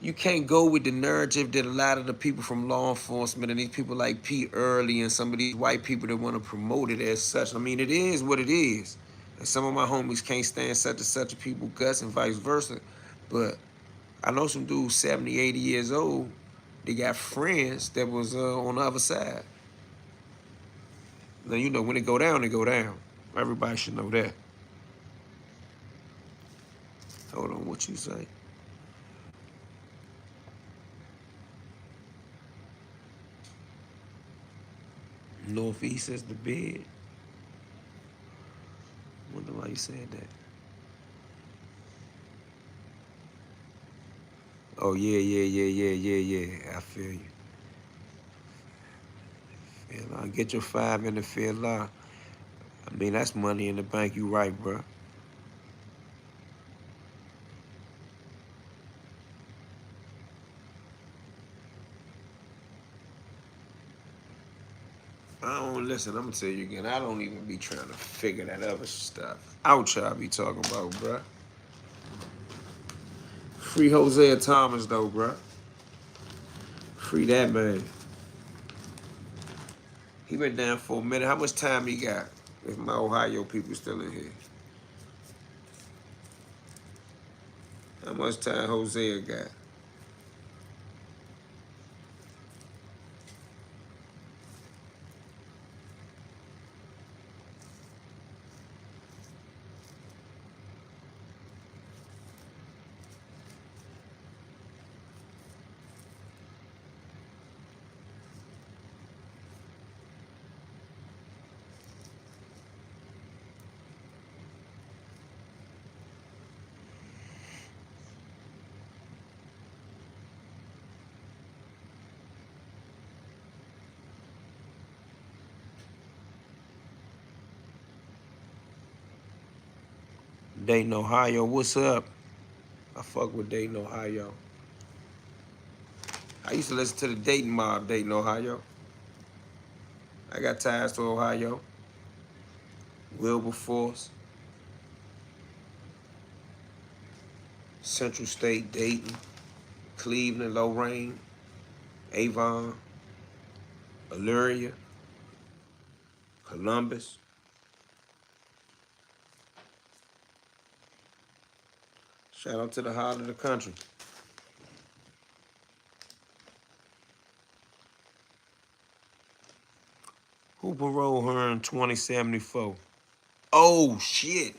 you can't go with the narrative that a lot of the people from law enforcement and these people like Pete Early and some of these white people that want to promote it as such. I mean, it is what it is. And some of my homies can't stand such and such a people guts and vice versa. But I know some dudes 70, 80 years old, they got friends that was on the other side. Now, you know, when it go down, it go down. Everybody should know that. Hold on, what you say? Northeast is the bed. Wonder why you said that. Oh, yeah. I feel you. Get your 5 in the field. I mean, that's money in the bank. You right, bro. I don't listen. I'm gonna tell you again. I don't even be trying to figure that other stuff out. Y'all be talking about, bro. Free Hosea Thomas though, bro. Free that man. He been down for a minute. How much time he got? If my Ohio people still in here, how much time Hosea got? Dayton, Ohio. What's up? I fuck with Dayton, Ohio. I used to listen to the Dayton Mob, Dayton, Ohio. I got ties to Ohio. Wilberforce, Central State, Dayton, Cleveland, Lorraine, Avon, Illyria, Columbus. Shout out to the heart of the country. Who paroled her in 2074? Oh, shit.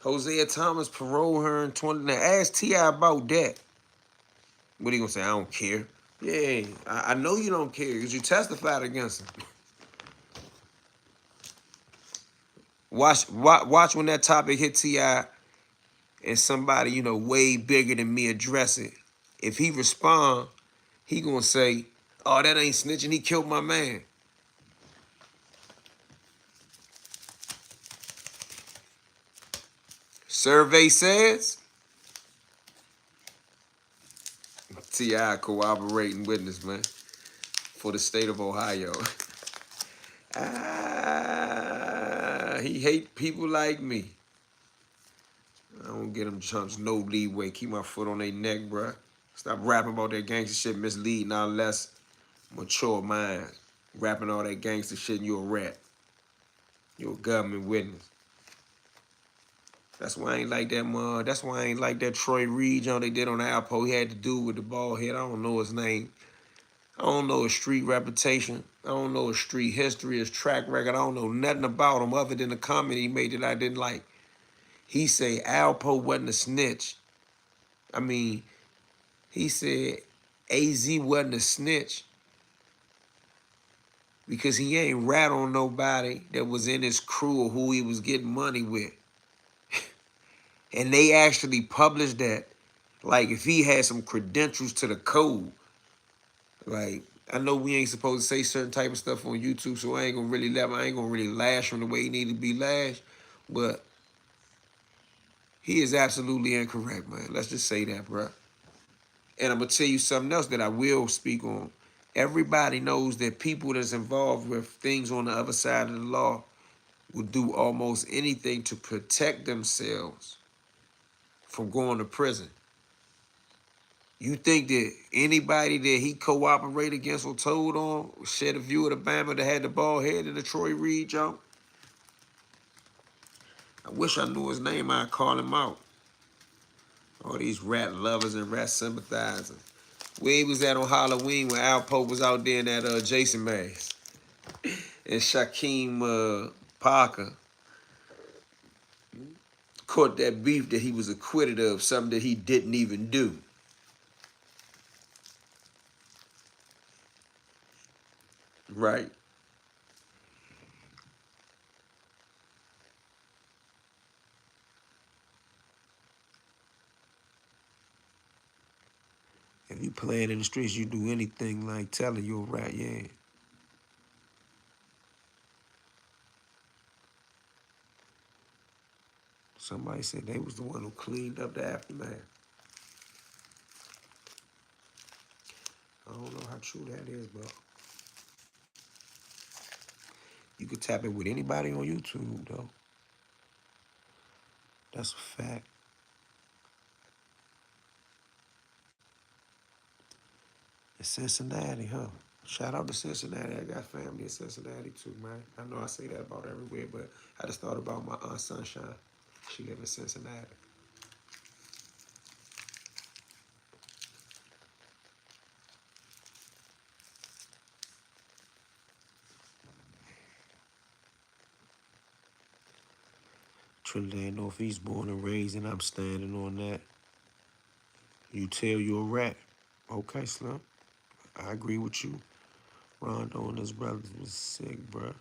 Hosea Thomas paroled her in 20. Now, ask T.I. about that. What are you going to say? I don't care. Yeah, I know you don't care because you testified against him. Watch when that topic hit T.I. and somebody, you know, way bigger than me address it. If he respond, he gonna say, oh, that ain't snitching, he killed my man. Survey says, T.I. cooperating witness, man, for the state of Ohio. He hate people like me. I don't get them chumps no leeway. Keep my foot on their neck, bruh. Stop rapping about that gangster shit, misleading our less mature minds. Rapping all that gangster shit, and you a rat. You a government witness. That's why I ain't like that, that's why I ain't like that Troy Reed joint they did on the Alpo. He had to do with the bald head. I don't know his name. I don't know his street reputation. I don't know his street history, his track record. I don't know nothing about him other than the comment he made that I didn't like. He said Alpo wasn't a snitch. I mean, he said AZ wasn't a snitch because he ain't rat on nobody that was in his crew or who he was getting money with. And they actually published that. Like, if he had some credentials to the code. Like, I know we ain't supposed to say certain type of stuff on YouTube, so I ain't gonna really lash him the way he needed to be lashed. But he is absolutely incorrect, man. Let's just say that, bro. And I'm gonna tell you something else that I will speak on. Everybody knows that people that's involved with things on the other side of the law will do almost anything to protect themselves from going to prison. You think that anybody that he cooperated against or told on shared a view of the Bama that had the bald head in the Troy Reed jump? I wish I knew his name. I'd call him out. All these rat lovers and rat sympathizers. Where he was at on Halloween when Al Pope was out there in that Jason mask. And Shaquem Parker caught that beef that he was acquitted of, something that he didn't even do. Right? If you playing in the streets, you do anything like telling you a rat, yeah. Somebody said they was the one who cleaned up the aftermath. I don't know how true that is, but you could tap it with anybody on YouTube, though. That's a fact. It's Cincinnati, huh? Shout out to Cincinnati. I got family in Cincinnati, too, man. I know I say that about everywhere, but I just thought about my Aunt Sunshine. She live in Cincinnati. Trinidad Northeast, born and raised, and I'm standing on that. You tell you a rat. Okay, Slim. I agree with you. Rondo and his brothers was sick, bruh.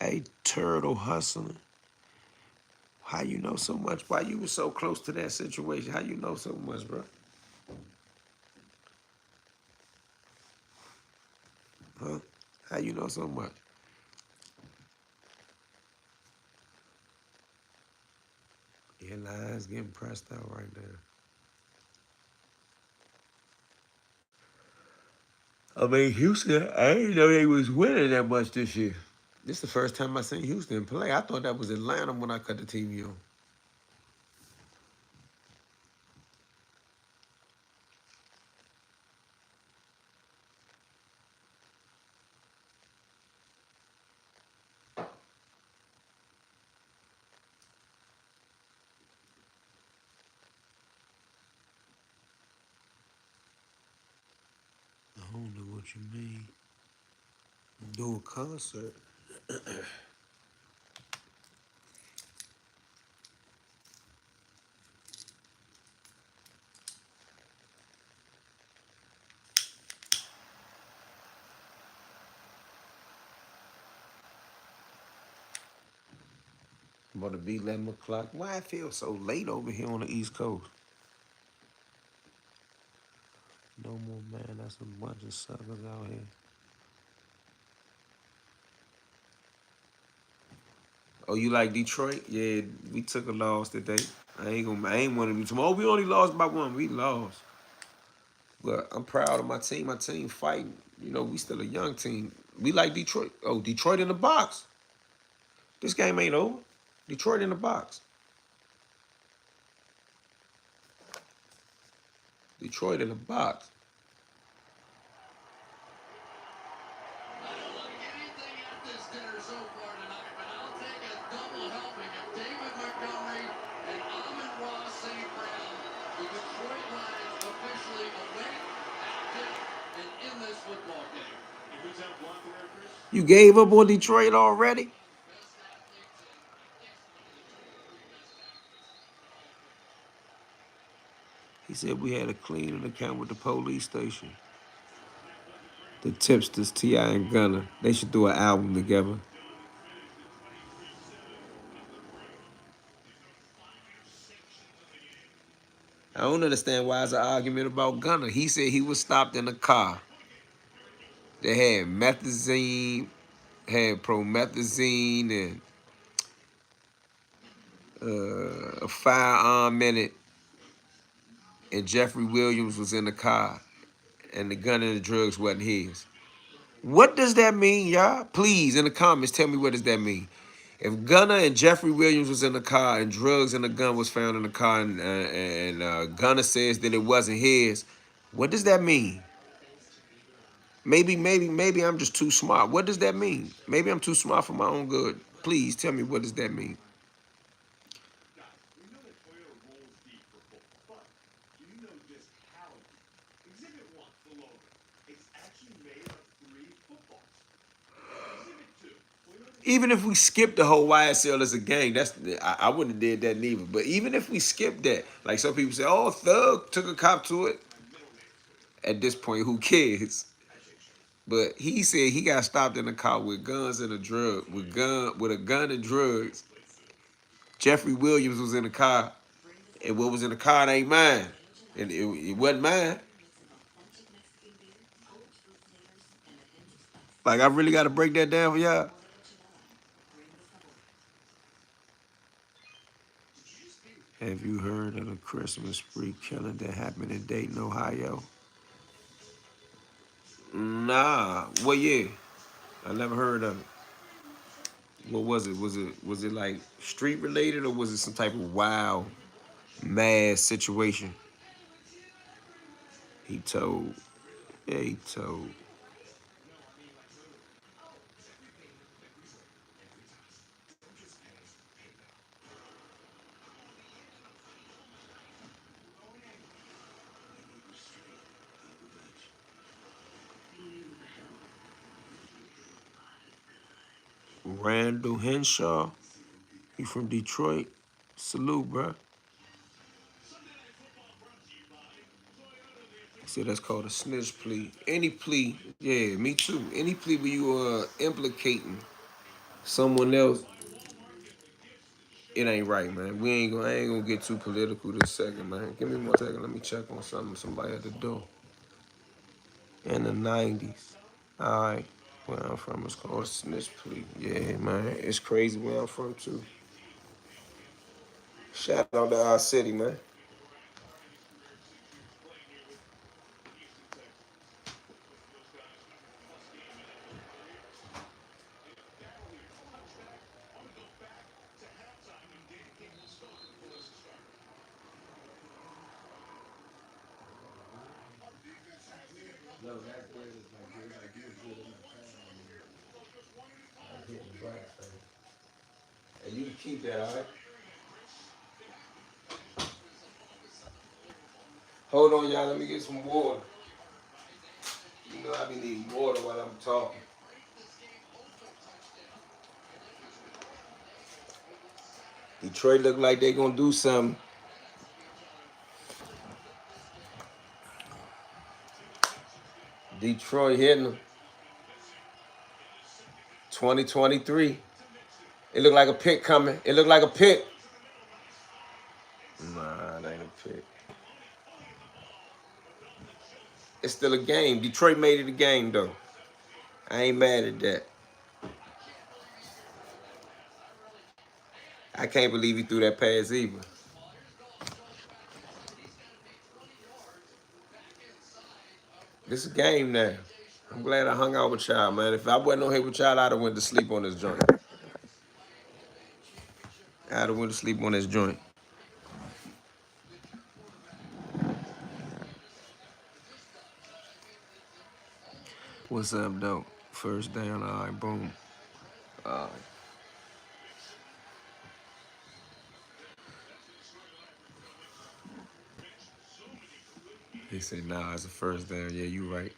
Hey, turtle hustling. How you know so much? Why you was so close to that situation? How you know so much, bro? Huh? How you know so much? Your line's getting pressed out right now. I mean, Houston, I didn't know they was winning that much this year. This is the first time I seen Houston play. I thought that was Atlanta when I cut the TV on. I don't know what you mean. Do a concert. about to be 11 o'clock. Why it feels so late over here on the East Coast? No more, man. That's a bunch of suckers out here. Oh, you like Detroit? Yeah, we took a loss today. I ain't want to be tomorrow. We only lost by one. We lost. But I'm proud of my team. My team fighting. You know, we still a young team. We like Detroit. Oh, Detroit in the box. This game ain't over. Detroit in the box. Detroit in the box. You gave up on Detroit already? He said we had a cleaning account with the police station. The Tipsters, T.I. and Gunna. They should do an album together. I don't understand why it's an argument about Gunna. He said he was stopped in a car. They had methazine, had promethazine, and a firearm in it. And Jeffrey Williams was in the car. And the gun and the drugs wasn't his. What does that mean, y'all? Please, in the comments, tell me what does that mean. If Gunna and Jeffrey Williams was in the car and drugs and a gun was found in the car and Gunna says that it wasn't his, what does that mean? Maybe I'm just too smart. What does that mean? Maybe I'm too smart for my own good. Please tell me what does that mean? Even if we skip the whole YSL as a gang, I wouldn't have did that neither. But even if we skip that, like some people say, oh, Thug took a cop to it. At this point, who cares? But he said he got stopped in a car with guns and a drug, with a gun and drugs. Jeffrey Williams was in the car, and what was in the car ain't mine. And it wasn't mine. Like, I really got to break that down for y'all. Have you heard of the Christmas spree killing that happened in Dayton, Ohio? Nah. Well, yeah. I never heard of it. What was it? Was it like street related or was it some type of wild, mad situation? He told. Yeah, he told. Randall Henshaw. He from Detroit. Salute, bro. He said that's called a snitch plea. Any plea, yeah, me too. Any plea where you are implicating someone else, it ain't right, man. I ain't gonna get too political this second, man. Give me 1 second. Let me check on something. Somebody at the door. In the 90s. All right. Where I'm from, it's called a snitch plea. Yeah, man. It's crazy where I'm from, too. Shout out to our city, man. And you can keep that, all right? Hold on, y'all. Let me get some water. You know I be needing water while I'm talking. Detroit look like they gonna do something. Detroit hitting them. 2023. It looked like a pick coming. It looked like a pick. Nah, it ain't a pick. It's still a game. Detroit made it a game, though. I ain't mad at that. I can't believe he threw that pass either. This is a game now. I'm glad I hung out with y'all, man. If I wasn't on here with y'all, I'd have went to sleep on this joint. I'd have went to sleep on this joint. What's up, though? First down, all right, boom. Uh, he said, nah, it's a first down. Yeah, you right.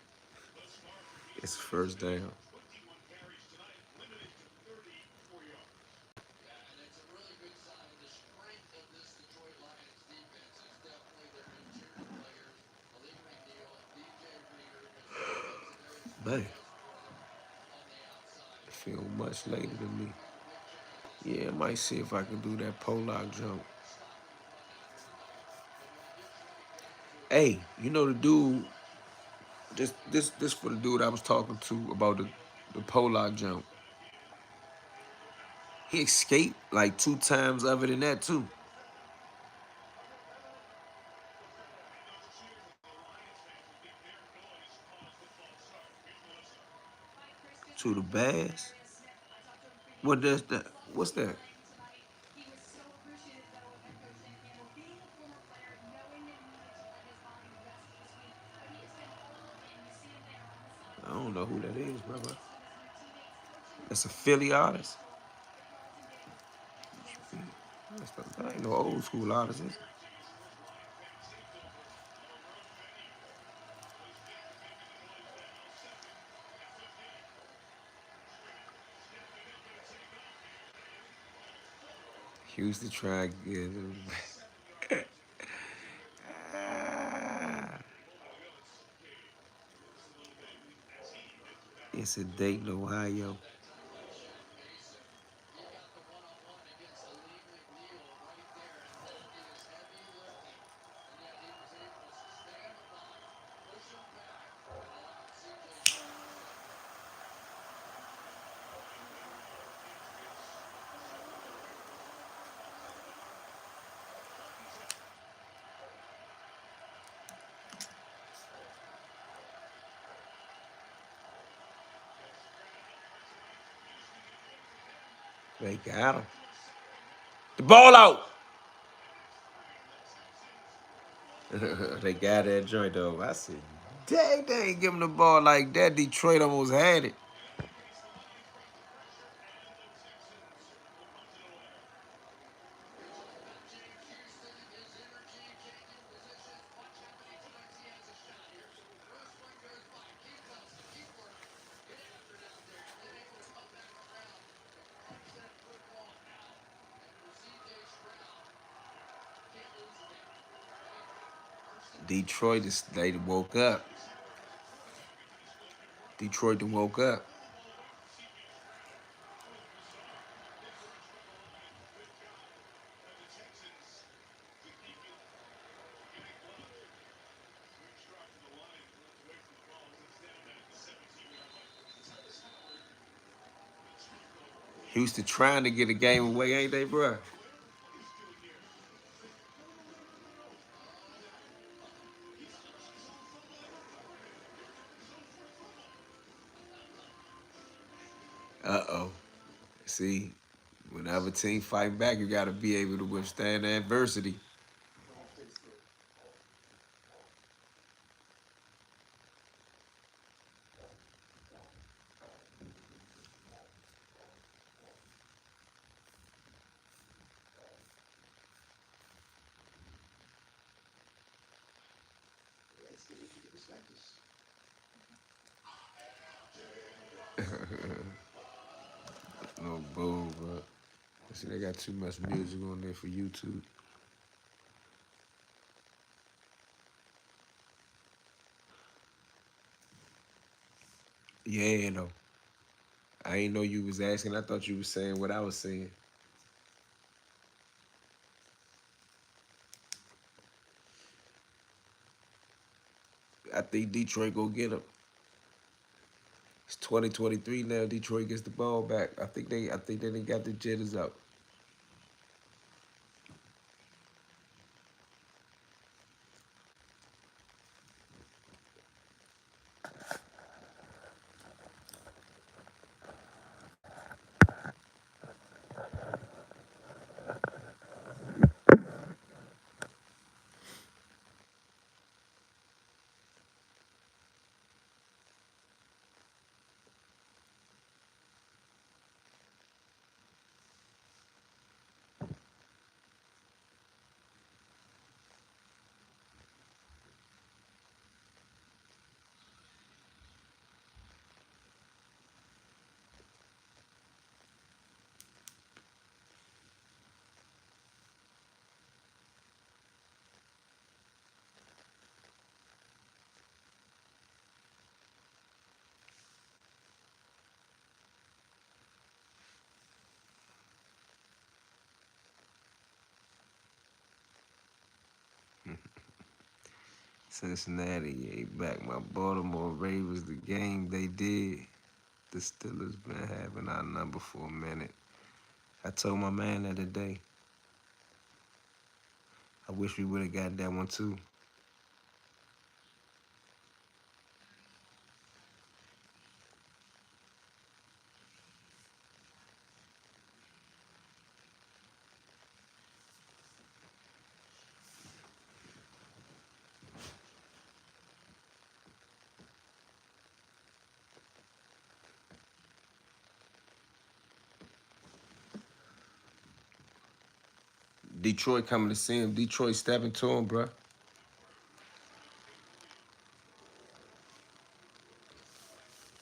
It's a first down. Man, I feel much later than me. Yeah, I might see if I can do that Pollock jump. Hey, you know the dude, this for the dude I was talking to about the Pollock jump. He escaped like 2 times other than that too. To the Bass. What does that? What's that? I don't know who that is, brother. That's a Philly artist. That ain't no old school artist. Is it? He used to try and get him. It's a Dayton, Ohio. They got him. The ball out. They got that joint though. I said, dang, they ain't giving the ball like that. Detroit almost had it. Detroit is they woke up. Detroit done woke up. Houston trying to get a game away, ain't they, bro? Uh-oh. See, whenever team fight back, you got to be able to withstand the adversity. No bull, bro. See, they got too much music on there for YouTube. Yeah, though. I ain't know you was asking. I thought you was saying what I was saying. I think Detroit go get him. It's 2023 now. Detroit gets the ball back. I think they done got the jitters out. Cincinnati ain't back. My Baltimore Ravens, the game they did. The Steelers been having our number for a minute. I told my man that today. I wish we would have got that one too. Detroit coming to see him. Detroit stepping to him, bro.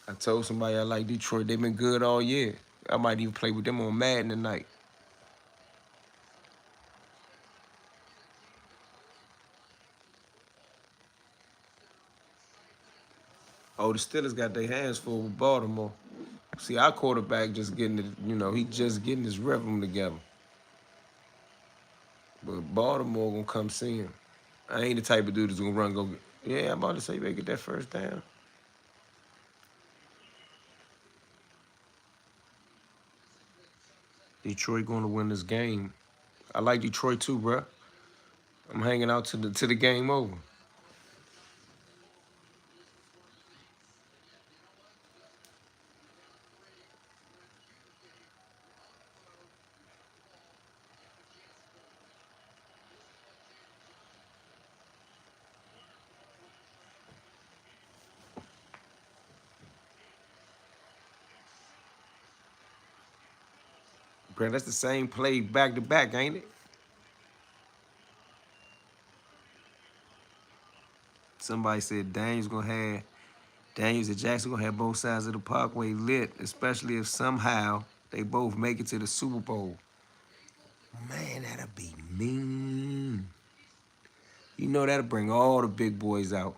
I told somebody I like Detroit. They've been good all year. I might even play with them on Madden tonight. Oh, the Steelers got their hands full with Baltimore. See, our quarterback just getting it, he just getting his rhythm together. But Baltimore gonna come see him. I ain't the type of dude that's gonna run go get. Yeah, I'm about to say you better get that first down. Detroit gonna win this game. I like Detroit too, bro. I'm hanging out to the game over. Bro, that's the same play back to back, ain't it? Somebody said Daniels and Jackson gonna have both sides of the parkway lit, especially if somehow they both make it to the Super Bowl. Man, that'll be mean. That'll bring all the big boys out.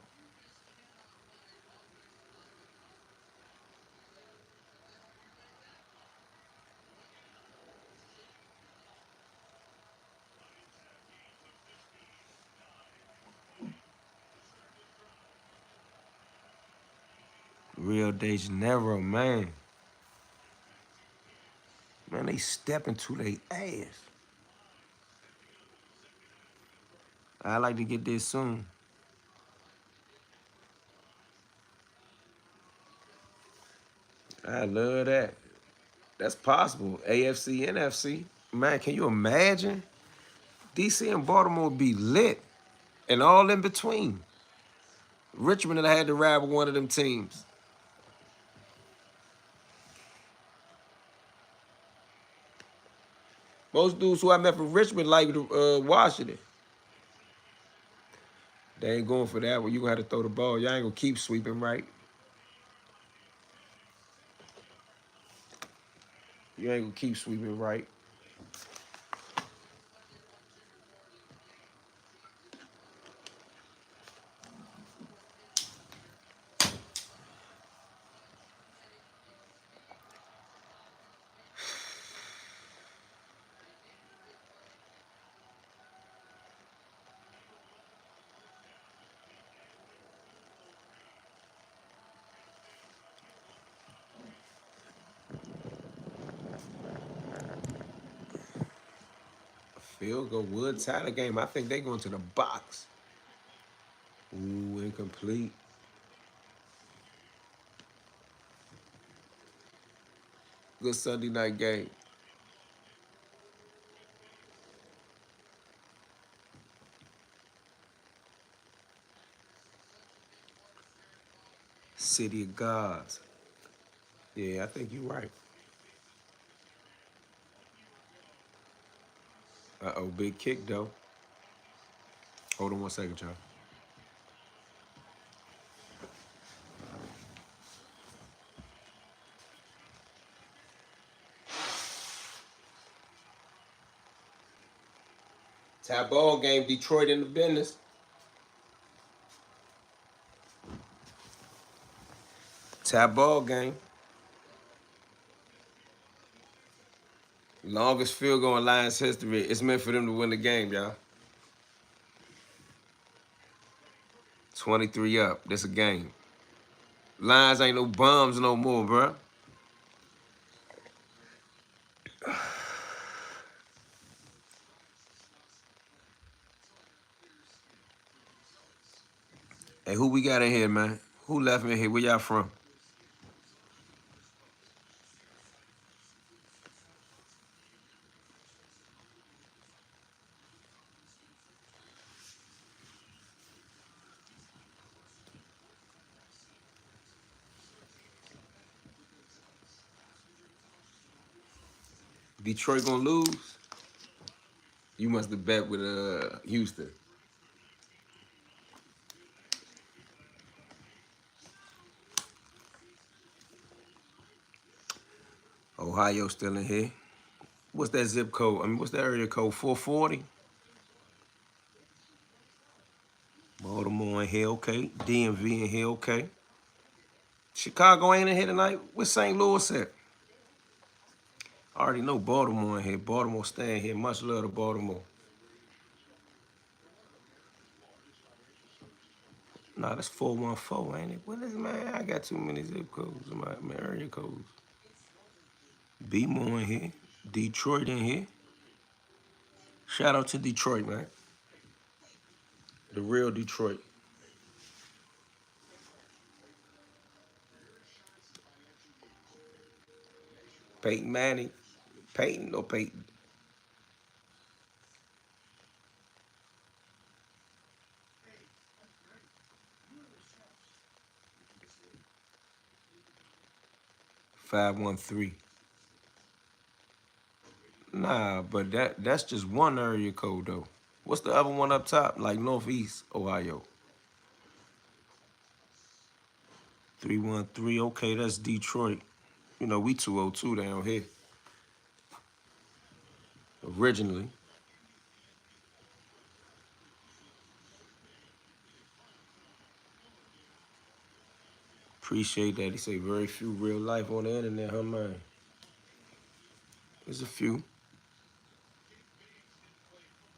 Rio de Janeiro, man. Man, they stepping to their ass. I like to get there soon. I love that. That's possible. AFC, NFC. Man, can you imagine? DC and Baltimore be lit and all in between. Richmond and I had to ride with one of them teams. Most dudes who I met from Richmond like Washington. They ain't going for that one. You gonna have to throw the ball. Y'all ain't gonna keep sweeping right. You ain't gonna keep sweeping right. Field goal, Wood tie the game. I think they going to the box. Ooh, incomplete. Good Sunday night game. City of Gods. Yeah, I think you're right. Uh-oh, big kick, though. Hold on 1 second, y'all. Tie ball game, Detroit in the business. Tie ball game. Longest field goal in Lions history. It's meant for them to win the game, y'all. 23 up. This a game. Lions ain't no bums no more, bro. Hey, who we got in here, man? Who left in here? Where y'all from? Detroit gonna lose? You must have bet with Houston. Ohio still in here. What's that zip code? I mean, what's that area code? 440? Baltimore in here, okay. DMV in here, okay. Chicago ain't in here tonight. Where's St. Louis at? I already know Baltimore in here. Baltimore staying here. Much love to Baltimore. Nah, that's 414, ain't it? What is, man? I got too many zip codes in my area codes. B-more in here. Detroit in here. Shout out to Detroit, man. The real Detroit. Peyton Manning. Peyton or Peyton? $513. Nah, but that's just one area code though. What's the other one up top? Like Northeast Ohio. 313. Okay, that's Detroit. You know, we 202 down here. Originally. Appreciate that. He say very few real life on the internet, huh, man? There's a few.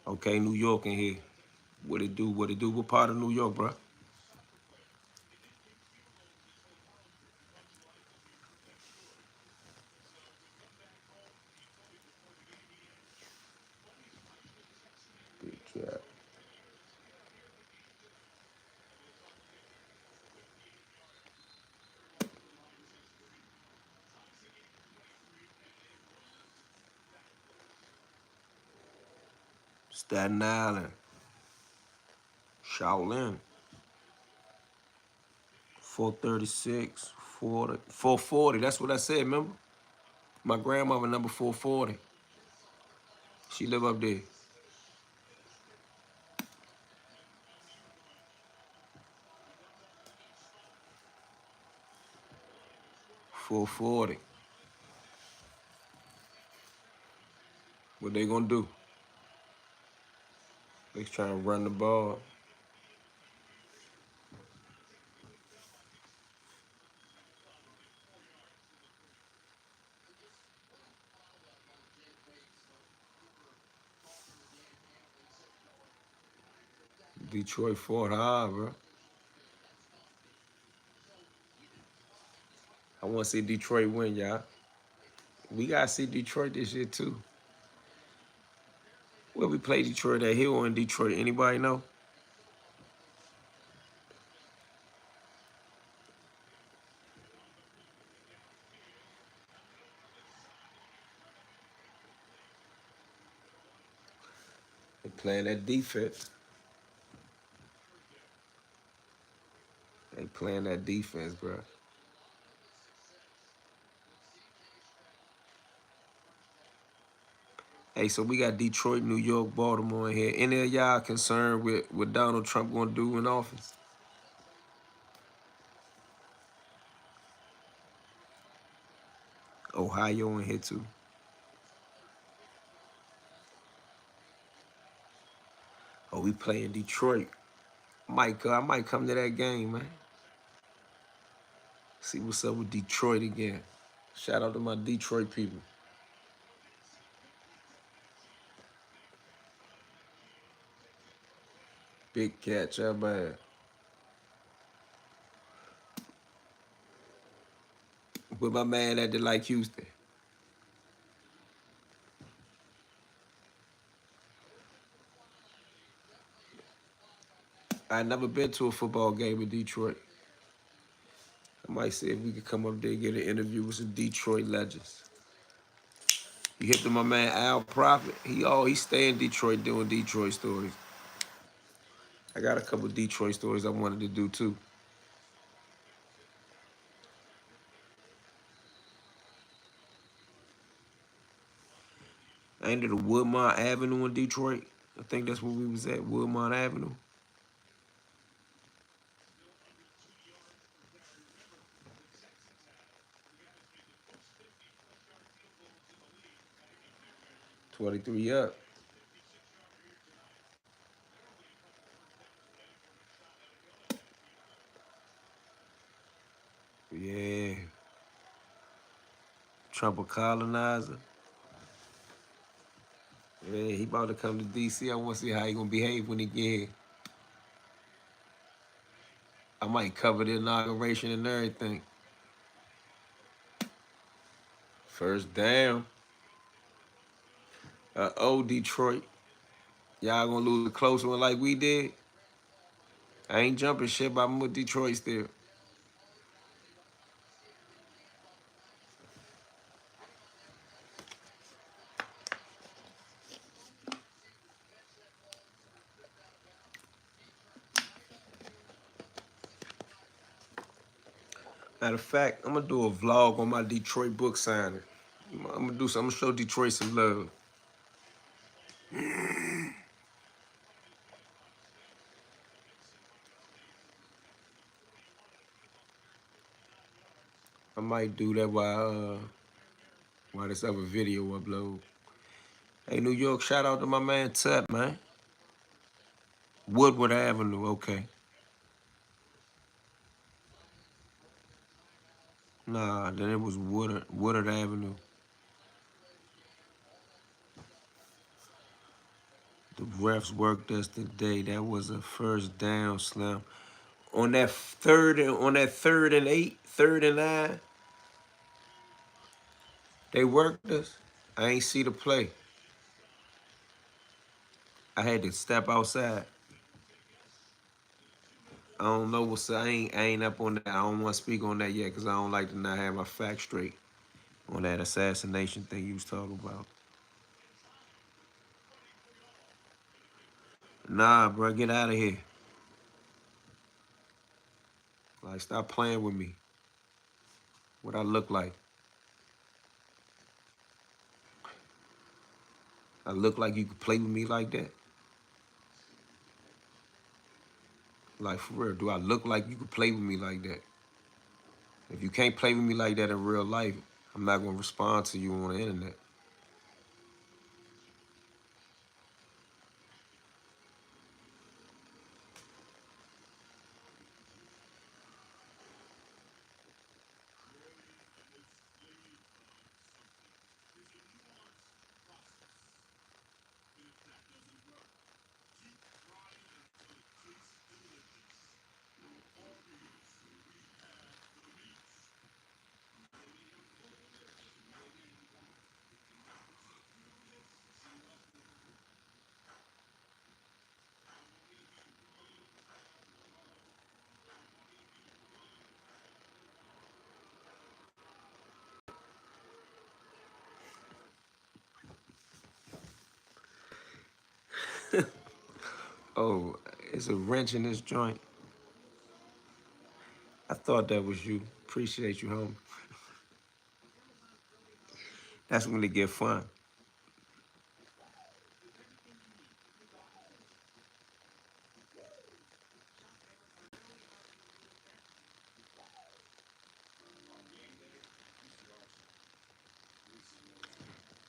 Okay, New York in here. What it do? What it do? What part of New York, bro? Big trap. Staten Island. Shaolin. 436. 440. That's what I said, remember? My grandmother number 440. She live up there. 440. What they gonna do? They trying to run the ball. Detroit fought hard, bro. I want to see Detroit win, y'all. We got to see Detroit this year, too. Where we play Detroit at? Here or in Detroit? Anybody know? They playing that defense. They playing that defense, bro. Hey, so we got Detroit, New York, Baltimore in here. Any of y'all concerned with what Donald Trump gonna do in office? Ohio in here too. Oh, we playing Detroit. I might come to that game, man. See what's up with Detroit again. Shout out to my Detroit people. Big catch, how bad. But my man acted like Houston. I never been to a football game in Detroit. I might see if we could come up there and get an interview with some Detroit legends. You hit to my man Al Prophet. He stay in Detroit doing Detroit stories. I got a couple Detroit stories I wanted to do too. I ended up Woodmont Avenue in Detroit. I think that's where we was at, Woodmont Avenue. '23 up. Yeah. Trump a colonizer. Yeah, he about to come to DC. I want to see how he gonna behave when he get here. I might cover the inauguration and everything. First down. Detroit. Y'all gonna lose a close one like we did? I ain't jumping shit, but I'm with Detroit still. Matter of fact, I'm gonna do a vlog on my Detroit book signing. I'm gonna show Detroit some love. I might do that while this other video upload. Hey, New York, shout out to my man Tut, man. Woodward Avenue, okay. Nah, then it was Woodard Avenue. The refs worked us today. That was a first down slam. On that third and 8, 3rd and 9, they worked us. I ain't see the play. I had to step outside. I don't know what's I ain't up on that. I don't want to speak on that yet because I don't like to not have my facts straight on that assassination thing you was talking about. Nah, bro, get out of here. Like, stop playing with me. What I look like. I look like you could play with me like that? Like, for real, do I look like you could play with me like that? If you can't play with me like that in real life, I'm not going to respond to you on the internet. Oh, it's a wrench in this joint. I thought that was you. Appreciate you, homie. That's when it get fun.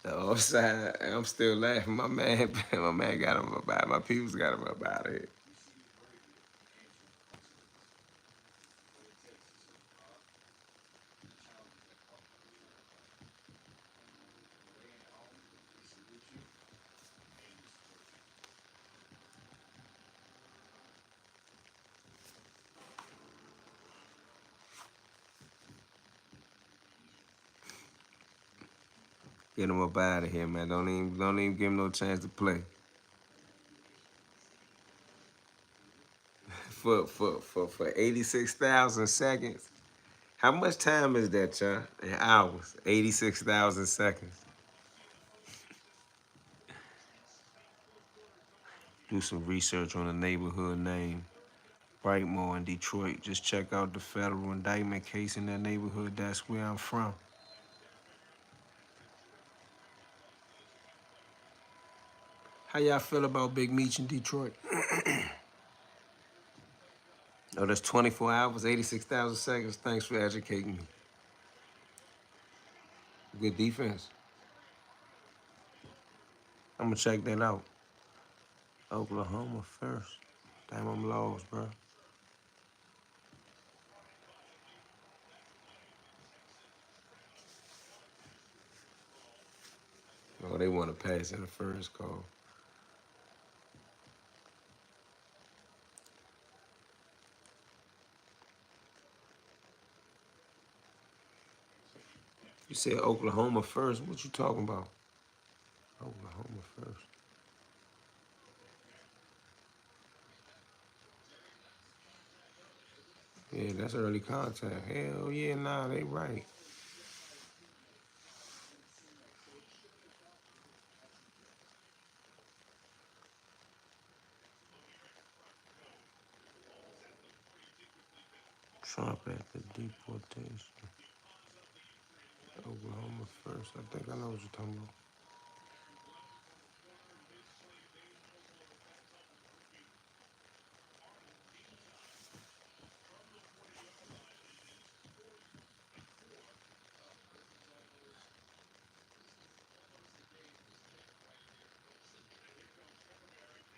The offside, I'm still laughing. My man, my man got him about it. My people's got him about it. Get him up out of here, man. Don't even give him no chance to play. For 86,000 seconds. How much time is that, y'all? In hours. 86,000 seconds. Do some research on the neighborhood name. Baltimore and Detroit. Just check out the federal indictment case in that neighborhood. That's where I'm from. How y'all feel about Big Meech in Detroit? Oh, that's 24 hours, 86,000 seconds. Thanks for educating me. Good defense. I'm gonna check that out. Oklahoma first. Damn, I'm lost, bro. Oh, they want to pass in the first call. You said Oklahoma first. What you talking about? Oklahoma first. Yeah, that's early contact. Hell yeah, nah, they right. Trump at the deportation. Oklahoma first. I think I know what you're talking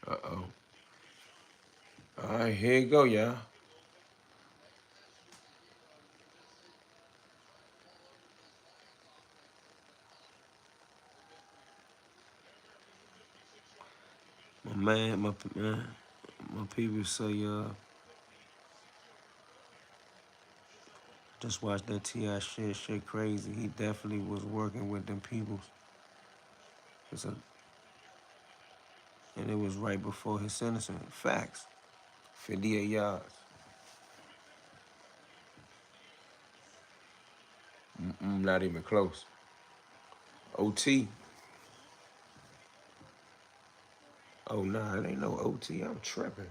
about. Uh-oh. All right, here you go, y'all. My people say, just watch that T.I. shit crazy. He definitely was working with them peoples. And it was right before his sentencing. Facts. 58 yards. Not even close. OT. Oh, nah, it ain't no OT. I'm tripping.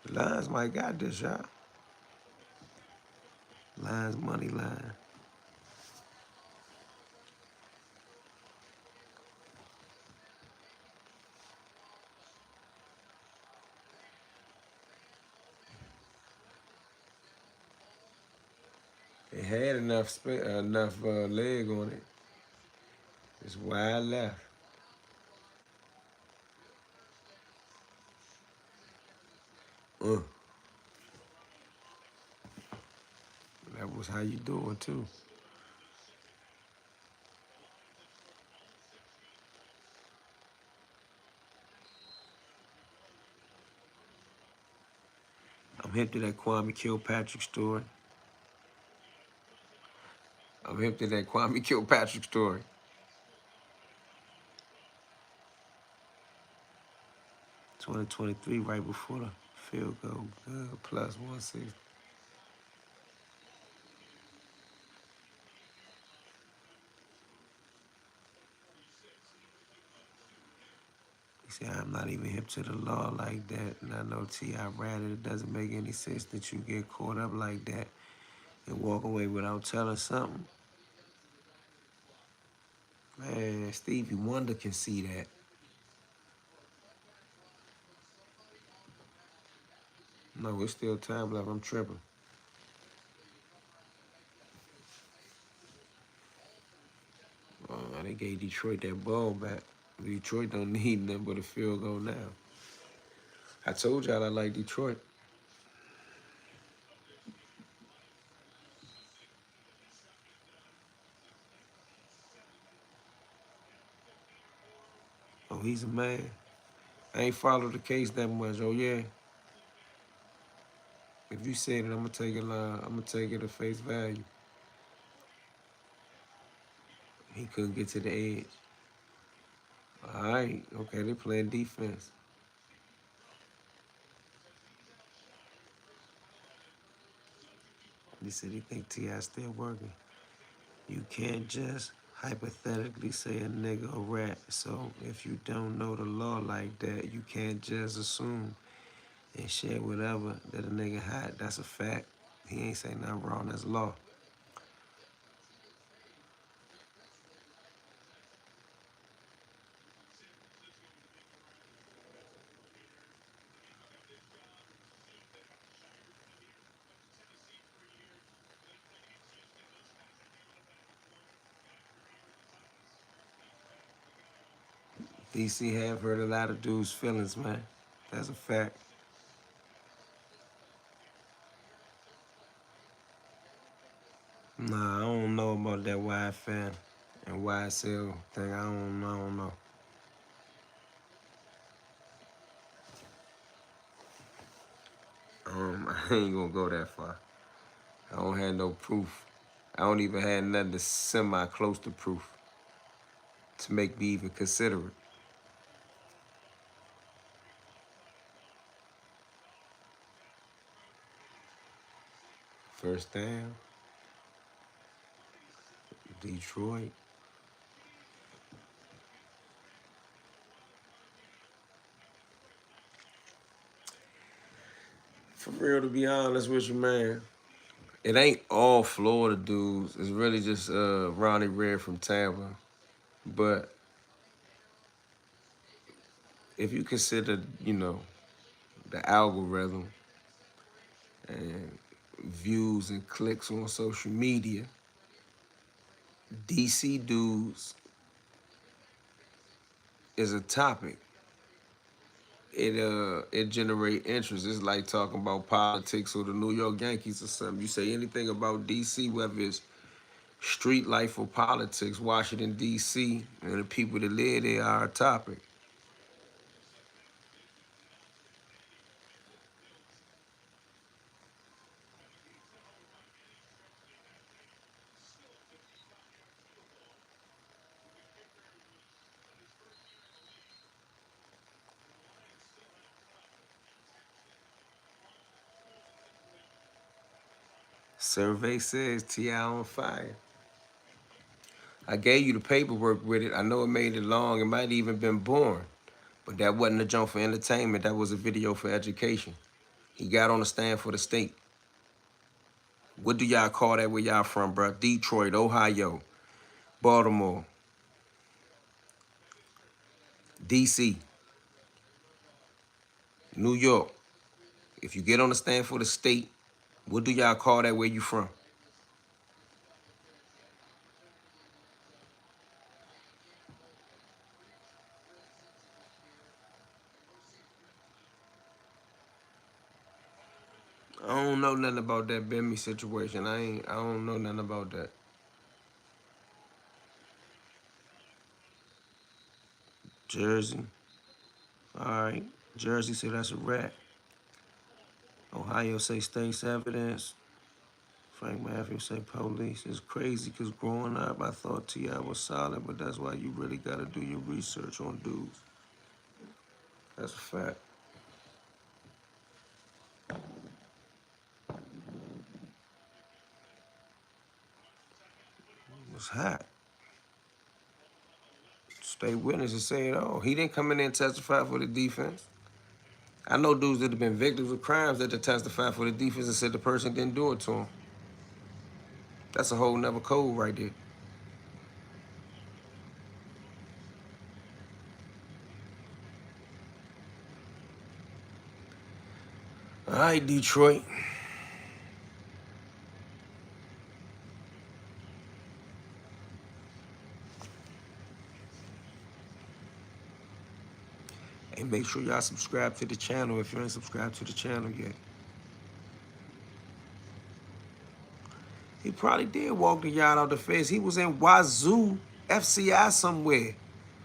The Lions might got this, y'all. Lions money line. It had enough leg on it. It's wide left. Uh, that was how you do it too. I'm hip to that Kwame Kilpatrick story. 2023, right before the field goal, good, plus 160. He said, I'm not even hip to the law like that. And I know T.I. ratted it doesn't make any sense that you get caught up like that and walk away without telling something. Man, Stevie Wonder can see that. No, it's still time left. I'm tripping. They gave Detroit that ball back. Detroit don't need nothing but a field goal now. I told y'all I like Detroit. Oh, he's a man. I ain't followed the case that much. Oh yeah. If you said it, I'm gonna take it. I'm gonna take it at face value. He couldn't get to the edge. All right. Okay, they playing defense. He said he think T.I. still working. You can't just hypothetically say a nigga a rat. So if you don't know the law like that, you can't just assume and share whatever that a nigga had. That's a fact. He ain't say nothing wrong. That's law. DC have hurt a lot of dudes' feelings, man. That's a fact. Nah, I don't know about that YFN and YSL thing. I don't know. I ain't gonna go that far. I don't have no proof. I don't even have nothing to semi-close to proof to make me even consider it. First down, Detroit. For real, to be honest with you, man, it ain't all Florida dudes. It's really just Ronnie Red from Tampa. But if you consider, the algorithm and views and clicks on social media, DC dudes is a topic. It generate interest. It's like talking about politics or the New York Yankees or something. You say anything about DC, whether it's street life or politics, Washington DC, and the people that live there are a topic. Survey says T.I. on fire. I gave you the paperwork with it. I know it made it long. It might even been boring. But that wasn't a jump for entertainment. That was a video for education. He got on the stand for the state. What do y'all call that where y'all from, bro? Detroit, Ohio, Baltimore, D.C., New York. If you get on the stand for the state, what do y'all call that where you from? I don't know nothing about that Bimmy situation. I don't know nothing about that. Jersey. All right. Jersey said that's a rat. Ohio say state's evidence. Frank Matthews say police. It's crazy because growing up, I thought T.I. was solid, but that's why you really got to do your research on dudes. That's a fact. It's hot. State witnesses say it all. He didn't come in there and testify for the defense. I know dudes that have been victims of crimes that testify for the defense and said the person didn't do it to him. That's a whole nother code right there. All right, Detroit. And make sure y'all subscribe to the channel if you ain't subscribed to the channel yet. He probably did walk the yard out the face. He was in Wazoo, FCI somewhere.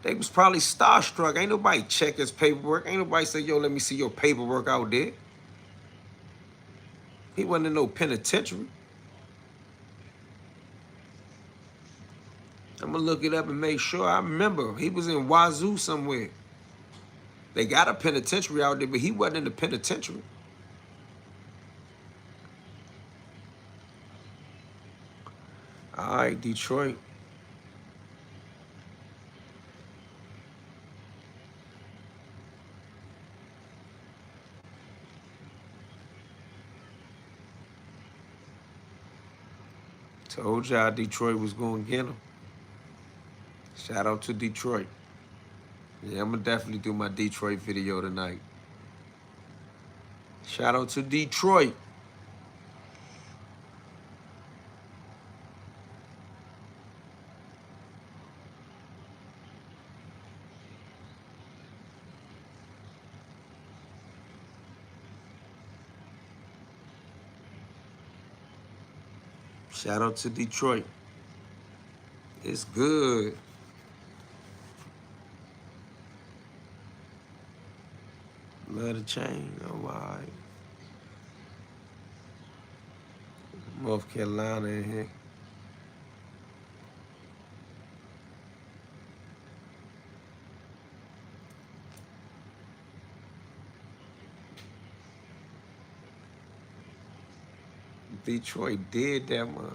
They was probably starstruck. Ain't nobody check his paperwork. Ain't nobody say, yo, let me see your paperwork out there. He wasn't in no penitentiary. I'm gonna look it up and make sure. I remember he was in Wazoo somewhere. They got a penitentiary out there, but he wasn't in the penitentiary. All right, Detroit. Told y'all Detroit was going to get him. Shout out to Detroit. Yeah, I'm going to definitely do my Detroit video tonight. Shout out to Detroit. Shout out to Detroit. It's good. Love the chain. Oh, all right. North Carolina in here. Detroit did that month.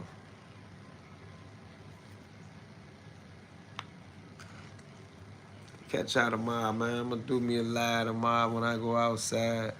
Catch y'all tomorrow, man. I'm going to do me a live tomorrow when I go outside.